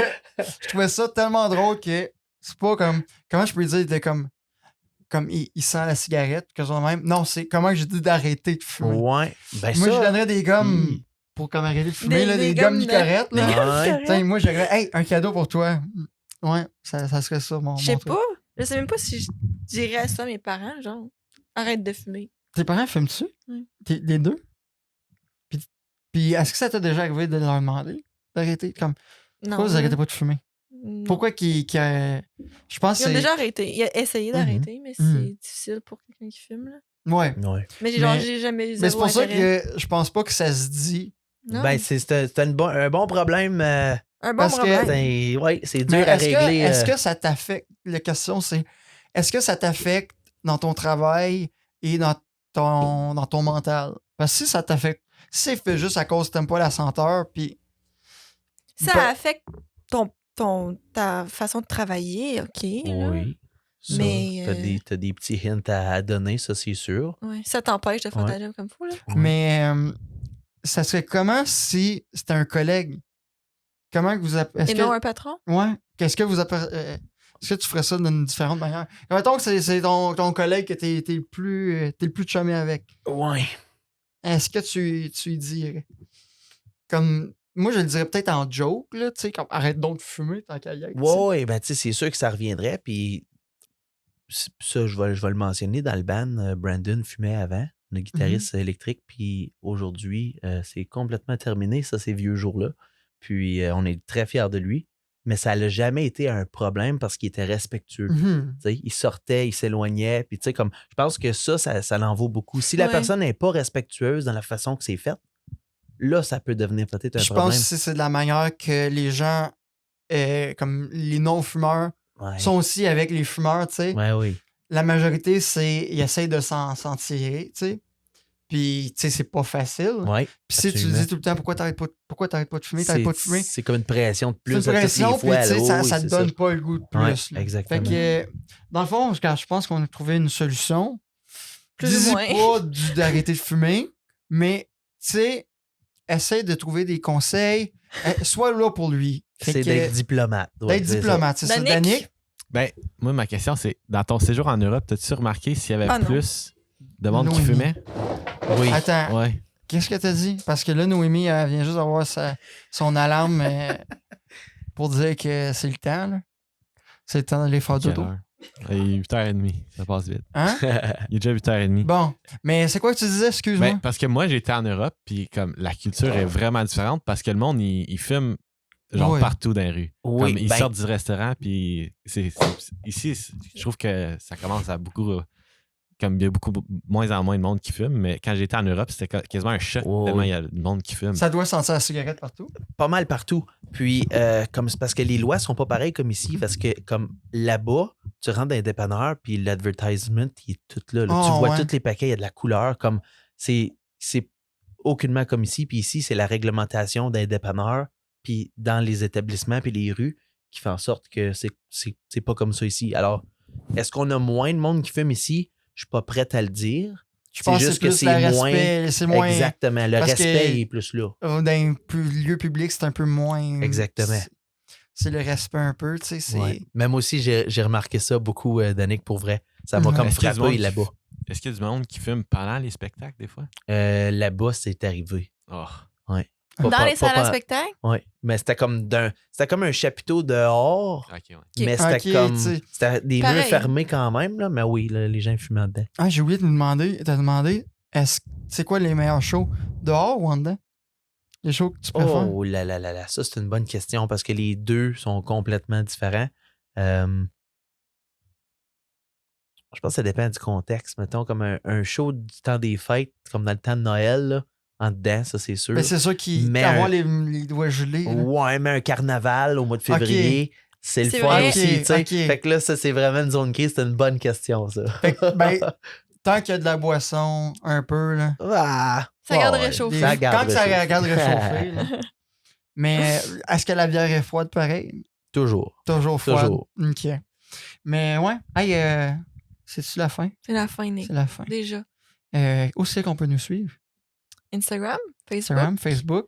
je trouvais ça tellement drôle que c'est pas comme. Comment je peux dire de comme il sent la cigarette, que ça même. Non, c'est comment j'ai dit d'arrêter de fumer. Ouais. Ben Moi, ça, je donnerais des gommes Hmm. pour comme arrêter de fumer, Des- là, des des gommes gommes de- Nicorette, des là. gommes Ouais. Nicorette. Tiens, moi, je dirais, hey, un cadeau pour toi. Ouais, ça serait ça, mon. Je sais mon truc. pas. Je sais même pas si je dirais ça à mes parents, genre, arrête de fumer. Tes parents fument-tu? Oui. Les deux? Puis est-ce que ça t'a déjà arrivé de leur demander d'arrêter? Comme, Non. pourquoi vous arrêtez pas de fumer? Non. Pourquoi je pense Ils que ont c'est. déjà arrêté. Ils ont essayé d'arrêter, mais c'est Mhm. difficile pour quelqu'un qui fume, là. Ouais. ouais. Mais Mais- j'ai jamais eu Mais c'est zéro pour ça intérêt. que je pense pas que ça se dit. Non. Ben, c'est un bon problème. Un bon parce que- problème. Ouais, c'est dur Mais à est-ce régler. est-ce que ça t'affecte? La question, c'est est-ce que ça t'affecte dans ton travail et dans ton mental? Parce que si ça t'affecte, si c'est fait juste à cause que t'aimes pas la senteur, puis. Ça Ben- affecte ta façon de travailler, OK. là. Oui. Ça, Mais, t'as des petits hints à donner, ça, c'est sûr. Ouais, ça t'empêche de faire Ouais. ta job comme faut, là. Mais ça serait comment si c'était un collègue? Comment que vous Et non un patron? Ouais. Qu'est-ce que vous est-ce que tu ferais ça d'une différente manière? Mettons que c'est ton collègue que t'es le plus chumé avec. Ouais. Est-ce que tu lui dirais? Comme moi, je le dirais peut-être en joke, là, tu sais, comme arrête donc de fumer tant qu'à y être. tu sais. Ouais, ben, tu sais, c'est sûr que ça reviendrait. Puis, ça, je vais le mentionner dans le band. Brandon fumait avant, le guitariste électrique. Puis, aujourd'hui, c'est complètement terminé, ça, ces vieux jours-là. Puis, on est très fiers de lui. Mais ça n'a jamais été un problème parce qu'il était respectueux. Mhm. Tu sais, il sortait, il s'éloignait. Puis, tu sais, comme, je pense que ça l'en vaut beaucoup. Si la Ouais. personne n'est pas respectueuse dans la façon que c'est fait, là, ça peut devenir peut-être un Je problème. pense que c'est de la manière que les gens, comme les non-fumeurs, Ouais. sont aussi avec les fumeurs, tu sais. Ouais, oui. la majorité, ils essayent de s'en tirer, tu sais. Puis, tu sais, c'est pas facile. Ouais. Puis si tu absolument. dis tout le temps pourquoi t'arrêtes pas de fumer, t'arrêtes pas de fumer. C'est comme une pression de C'est plus une pression, à toutes puis les tu sais, fois. ça te donne pas le goût de plus. Ouais, là. exactement. Fait que, dans le fond, quand je pense qu'on a trouvé une solution, Plus ou moins. pas d'arrêter de fumer, mais, tu sais, essaie de trouver des conseils. Sois là pour lui. Fait C'est que, d'être diplomate. Ouais, d'être c'est ça. diplomate, c'est ça. Danick? Danick? Ben, moi, ma question, c'est dans ton séjour en Europe, t'as-tu remarqué s'il y avait Ah, non. plus de monde qui Noémie. fumait? Oui. Attends, Ouais. qu'est-ce que t'as dit? Parce que là, Noémie, elle vient juste d'avoir son alarme pour dire que c'est le temps, là. C'est le temps d'aller faire Quelle dodo. heure? Il est 8h30. Ça passe vite. Hein? Il est déjà 8h30. Bon, mais c'est quoi que tu disais? Excuse-moi. Ben, parce que moi, j'étais en Europe, puis comme la culture est vraiment différente parce que le monde, il fume genre Ouais. partout dans les rues. Oui, Comme ils ben- sortent du restaurant, puis ici, je trouve que ça commence à beaucoup. Comme il y a beaucoup moins en moins de monde qui fume, mais quand j'étais en Europe, c'était quasiment un choc Ouais, tellement ouais. il y a du monde qui fume. Ça doit sentir la cigarette partout. Pas mal partout. Puis, comme c'est parce que les lois sont pas pareilles comme ici, parce que comme là-bas, tu rentres dans les dépanneurs, puis l'advertisement, il est tout là. Oh, tu vois ouais. tous les paquets, il y a de la couleur. Comme c'est aucunement comme ici. Puis ici, c'est la réglementation des dépanneurs, puis dans les établissements, puis les rues, qui fait en sorte que c'est pas comme ça ici. Alors, est-ce qu'on a moins de monde qui fume ici? Je suis pas prête à le dire. Je C'est pense que juste c'est que plus c'est le moins- respect. C'est moins. Exactement. Le parce respect que- est plus là. Dans un lieu public, c'est un peu moins. Exactement. C'est le respect un peu, tu sais. C'est... Ouais. Même aussi, j'ai remarqué ça beaucoup, Danick, pour vrai. Ça m'a Ouais. comme Est-ce qu'il y a du frappé monde là-bas. Est-ce qu'il y a du monde qui fume pendant les spectacles, des fois? Là-bas, c'est arrivé. Oh. Dans Pas- les pas- salles à pas- spectacle? Ouais. Mais c'était comme un chapiteau dehors, Ok, ouais. mais c'était Ok, comme. tu sais. C'était des murs Pareil. fermés quand même, là, mais oui, là, les gens fumaient dedans. Ah, j'ai oublié de t'as demandé, c'est quoi les meilleurs shows? Dehors ou en dedans? Les shows que tu préfères? Oh là là là là, ça c'est une bonne question parce que les deux sont complètement différents. Je pense que ça dépend du contexte. Mettons comme un show du temps des fêtes, comme dans le temps de Noël, là, en dedans, ça c'est sûr. Mais c'est ça qui. Mais Avoir un- les doigts gelés. là. Ouais, mais un carnaval au mois de février, c'est le C'est fun vrai. aussi, tu sais. Ok. Fait que là, ça c'est vraiment une zone grise, c'est une bonne question, ça. Fait que, ben, tant qu'il y a de la boisson, un peu, là. Ah, Ça garde ouais, réchauffé. ça garde Quand que ça réchauffé. regarde réchauffé. là. Mais est-ce que la bière est froide pareil? Toujours. Toujours froide. Toujours. OK. Mais ouais. Hey, c'est-tu la fin? C'est la fin, Nick. C'est la fin. Déjà. Où c'est qu'on peut nous suivre? Instagram, Facebook, Instagram, Facebook,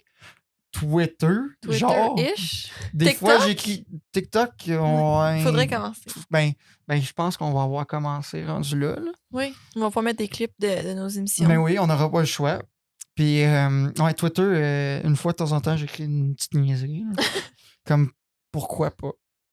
Twitter. Genre, Twitter-ish. des TikTok? fois, j'écris TikTok. Ouais. Faudrait commencer. Ben, je pense qu'on va avoir commencé rendu là. Oui, on va pas mettre des clips de nos émissions. Mais oui, on n'aura pas le choix. Puis, ouais, Twitter, une fois de temps en temps, j'écris une petite niaiserie. là. Comme, pourquoi pas?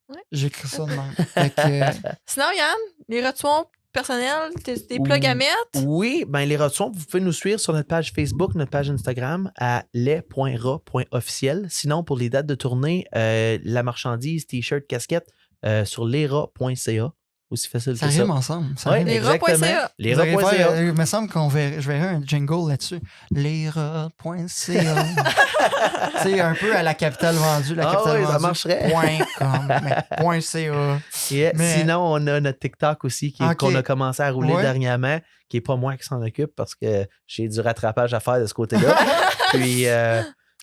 Ouais. J'écris ça de même. Fait que, Sinon, Yann, les retours personnels, des plugs à mettre. Oui, ben les retours, vous pouvez nous suivre sur notre page Facebook, notre page Instagram à les.ra.officiel. Sinon, pour les dates de tournée, la marchandise, t-shirt, casquette sur lera.ca. Aussi facile ça que ça. rime ensemble. Ça Ouais, rime. Lera.ca. exactement. Vous allez Lera.ca. faire, il me semble je verrai un jingle là-dessus. Lera.ca. Tu sais, un peu à la capitale vendue. La Ah capitale oui, ça vendue. marcherait. .com, mais .ca. Yeah. Mais- Sinon, on a notre TikTok aussi Ok. qu'on a commencé à rouler Ouais. dernièrement, qui n'est pas moi qui s'en occupe parce que j'ai du rattrapage à faire de ce côté-là. Puis,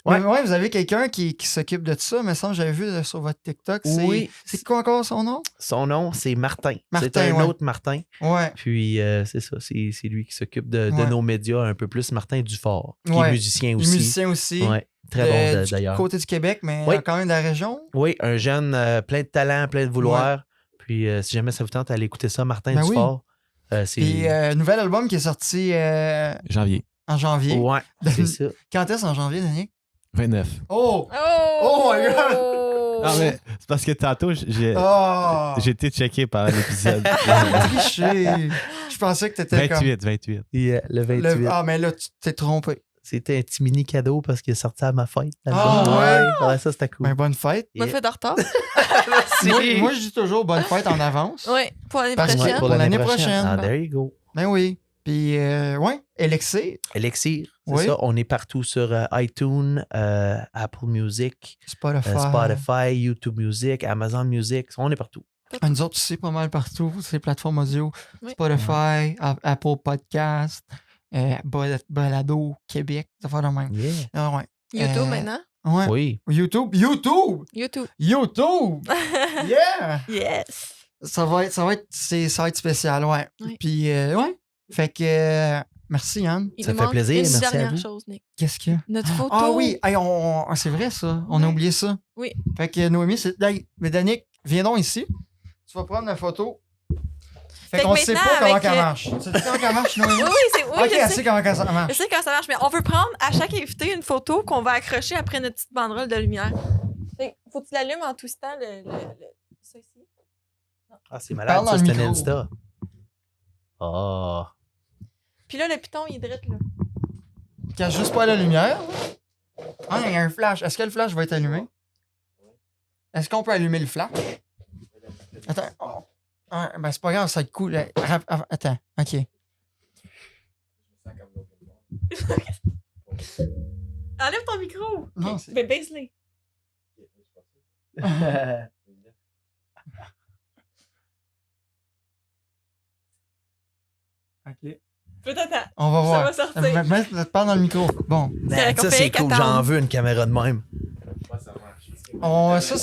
Ouais. Mais ouais, vous avez quelqu'un qui s'occupe de ça. Mais ça, j'avais vu sur votre TikTok. Oui. C'est quoi encore son nom? son nom, c'est Martin. C'est Martin, un ouais. autre Martin. Ouais. Puis, c'est ça, c'est lui qui s'occupe de Ouais. nos médias un peu plus. Martin Dufort, qui Ouais. est musicien Il est aussi. musicien aussi. Ouais, très bon Du d'ailleurs. côté du Québec, mais Oui. quand même de la région. Oui, un jeune plein de talent, plein de vouloir. Puis, si jamais ça vous tente, allez écouter ça, Martin Ben oui. Dufort. C'est... Puis, nouvel album qui est sorti Janvier. en janvier. Ouais, c'est ça. Quand est-ce en janvier, Daniel? 29. Oh! Oh! Oh my God! Non, mais c'est parce que tantôt, Oh! j'ai été checké par l'épisode. Triché! Je pensais que t'étais comme... 28. Yeah, le 28. Ah, mais là, tu t'es trompé. C'était un petit mini cadeau parce qu'il est sorti à ma fête. Ah, l'album. Ouais, ça, c'était cool. Ben, bonne fête. Bonne fête en retard. Moi, je dis toujours bonne fête en avance. Oui, pour l'année Parce que- prochaine. pour l'année prochaine. Ah, there you go. Ben oui. Puis, ouais, Elixir, Elixir, c'est Oui. ça. On est partout sur iTunes, Apple Music, Spotify. Spotify, YouTube Music, Amazon Music. On est partout. Nous autres, c'est pas mal partout, ces plateformes audio. Oui. Spotify, Apple Podcast, Balado, Québec, ça fait de même. Yeah. Ah ouais. YouTube maintenant. Ouais. Oui. YouTube! YouTube. Yeah! Yes! Ça va être spécial, ouais. Oui. Puis, ouais. Fait que, merci, Yann. Il Ça nous fait manque plaisir, une merci à dernière vous. chose, Nick. Qu'est-ce qu'il y a? Notre photo. Ah oui! Hey, c'est vrai, ça. On a Ouais. oublié ça. Oui. Fait que, Noémie, hey, mais Danick, viens donc ici. Tu vas prendre la photo. Fait Fait qu'on que sait pas maintenant, comment avec, elle marche. Tu sais comment elle marche, Noémie? Oui, Ok, je elle sais. sait comment ça Je marche. sais comment ça marche, mais on veut prendre à chaque invité une photo qu'on va accrocher après notre petite banderole de lumière. Fait que faut que tu l'allumes en twistant ça ici. Ah, c'est Parle malade, dans ça, le c'est un micro. Insta. Oh. Puis là, le piton, il est direct là. Cache juste pas la lumière. Ah, il y a un flash. Est-ce que le flash va être allumé? Est-ce qu'on peut allumer le flash? Attends. Oh. Ah, ben, c'est pas grave, ça va être cool. Attends, ok. Enlève ton micro! Non, c'est- Ben, baisse-les. Ok. Peut-être. On va Ça voir. va sortir. Mets parle dans le micro. Bon. Man, ça, c'est cool. J'en veux une caméra de même. Ça,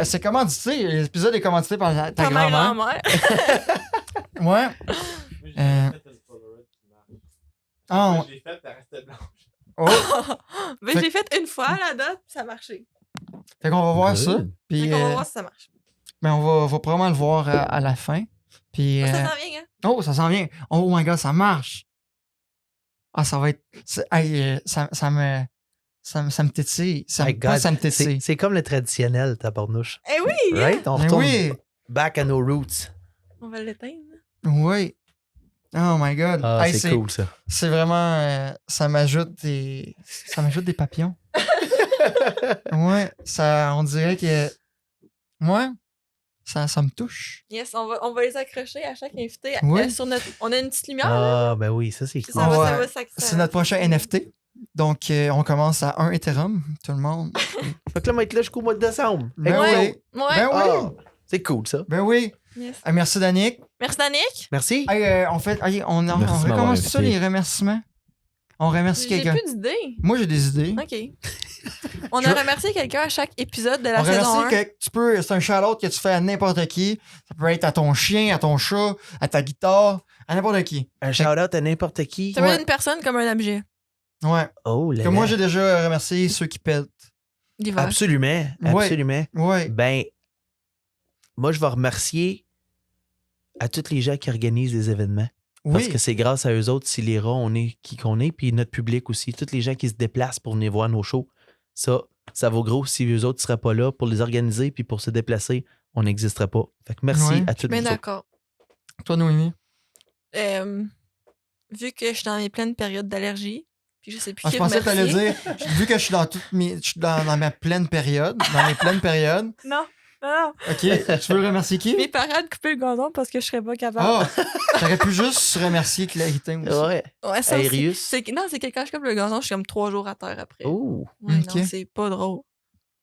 c'est commandité. L'épisode est commandité par ta Ta mère grand-mère. grand-mère. Ouais. Ah, Je l'ai faite, elle restait blanche. oh. Ben, je l'ai fait une fois à la date, puis ça a marché. Fait qu'on va voir ça. Good. Puis, Fait qu'on va voir si ça marche. ben, on va probablement le voir à la fin. Puis, Ça s'en vient, hein? oh, ça s'en vient. Oh my god, ça marche. Ah, ça va être. Hey, ça me tétille. My God, ça me tétille. c'est comme le traditionnel, tabarnouche. Eh oui! Right? On Mais retourne oui, back à nos roots. On va l'éteindre. oui. Oh my god. Ah, Hey, c'est cool, ça. C'est vraiment. Ça m'ajoute des papillons. Ouais, on dirait que. Ouais, ça me touche. Yes, on va les accrocher à chaque invité. Oui. Sur notre... On a une petite lumière, là. Ah, ben oui, ça, c'est Puis cool. ça va, Ouais. ça va, ça, C'est notre prochain NFT. Donc, on commence à 1 Ethereum, tout le monde. Fait que là, on va être là jusqu'au mois de décembre. Ben Ouais. oui. Ouais. Ben oui. Ah, c'est cool, ça. Ben oui. Yes. Ah, merci, Danick. Merci, Danick. Merci. Hey, on m'avoir recommence ça, invité. les remerciements. On remercie J'ai quelqu'un. plus d'idées. Moi, j'ai des idées. OK. On Je- a remercié quelqu'un à chaque épisode de la On saison 1. remercie que tu peux. C'est un shout-out que tu fais à n'importe qui. Ça peut être à ton chien, à ton chat, à ta guitare, à n'importe qui. Un shout-out à n'importe qui. Ça peut Ouais. être une personne comme un objet. Ouais. Oh là Que là. moi, j'ai déjà remercié ceux qui pètent. L'hiver. Absolument. Ouais. Absolument. Ouais. Ben, moi, je vais remercier à tous les gens qui organisent des événements. Parce Oui. que c'est grâce à eux autres, si les rats, on est qui qu'on est, puis notre public aussi. Tous les gens qui se déplacent pour venir voir nos shows. Ça vaut gros. Si eux autres ne seraient pas là pour les organiser puis pour se déplacer, on n'existerait pas. Fait que merci Ouais. à tous Bien les autres. d'accord. Toi, Noémie. Vu que je suis dans mes pleines périodes d'allergie, puis je sais plus Ah, qui je pensais que t'allais remercier. dire, vu que je suis je suis dans ma pleine période, dans mes pleines périodes. Non, non. OK. Tu veux remercier qui? Mes parents de couper le gazon parce que je serais pas capable. Ah! T'aurais pu juste remercier Clarité aussi. Ouais. Ouais, ça aussi. Aérius. Non, c'est que quand je coupe le gazon, je suis comme 3 jours à terre après. Oh. Ouais, Ok. non, c'est pas drôle.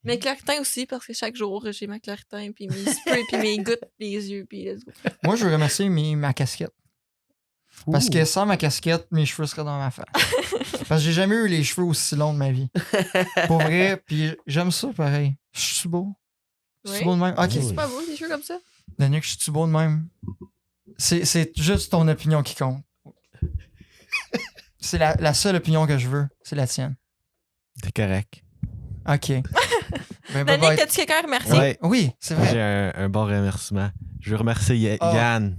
Mais Claritin aussi, parce que chaque jour, j'ai ma Claritin, puis mes sprays, puis mes gouttes, les yeux, puis let's go. Moi, je veux remercier ma casquette. Parce Ouh. que sans ma casquette, mes cheveux seraient dans ma face. Parce que j'ai jamais eu les cheveux aussi longs de ma vie. Pour vrai, puis j'aime ça pareil. Je suis beau. Je suis Oui? beau de même. Ok, Oui. C'est pas beau, des cheveux comme ça? Danick, je suis beau de même. C'est juste ton opinion qui compte. C'est la seule opinion que je veux. C'est la tienne. C'est correct. Ok. Ben, Danick, bye-bye. t'as-tu quelqu'un à remercier? Ouais. Oui, c'est vrai. J'ai un bon remerciement. Je veux remercier Ah. Yann.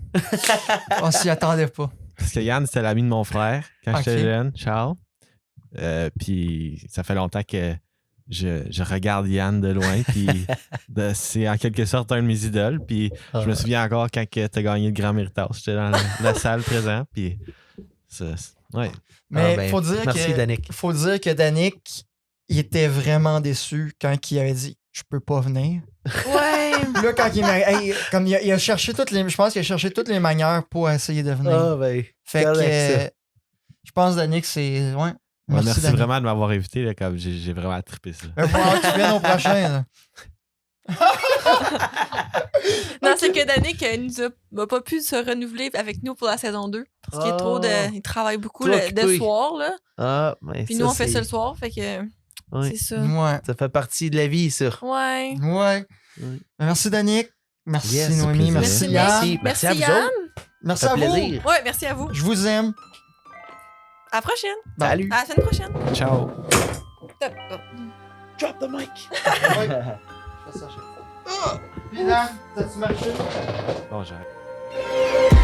On s'y attendait pas. Parce que Yann, c'était l'ami de mon frère quand Ok. j'étais jeune, Charles. Puis ça fait longtemps que je regarde Yann de loin. Puis c'est en quelque sorte un de mes idoles. Puis je me souviens encore quand tu as gagné le Grand Méritage. J'étais dans la salle présent. Puis ouais. Mais ben, faut dire merci, que Danick. faut dire que Danick, il était vraiment déçu quand il avait dit je peux pas venir. Ouais. Puis là, quand il m'a. Hey, comme il a cherché toutes les. Je pense qu'il a cherché toutes les manières pour essayer de venir. Ah, ben. fait que correct, ça. je pense Danick, c'est. Ouais. Ouais, merci Danick. vraiment de m'avoir invité. Là, comme j'ai vraiment trippé ça. Ben, faut que tu viennes au prochain. Là. Non, c'est que Danick n'a pas pu se renouveler avec nous pour la saison 2. Parce qu'il est trop de. Il travaille beaucoup Trop le occupé. soir, là. Ah, mais Puis ça, nous, on fait c'est- ça le soir, fait que. Ouais. C'est ça. Ouais. Ça fait partie de la vie, ça. Ouais. Ouais. Ouais. Merci, Danick. Merci, Yes, Noémie. plaisir. Merci, Merci, Yann. Merci à vous Yann. autres. Merci Ça à fait vous. plaisir. Ouais, merci à vous. Je vous aime. À la prochaine. Salut. À la semaine prochaine. Ciao. Top. Drop the mic. Ouais. Je fais ça à chaque fois. Puis, Dan, ça a-tu marché? Bon, j'arrête.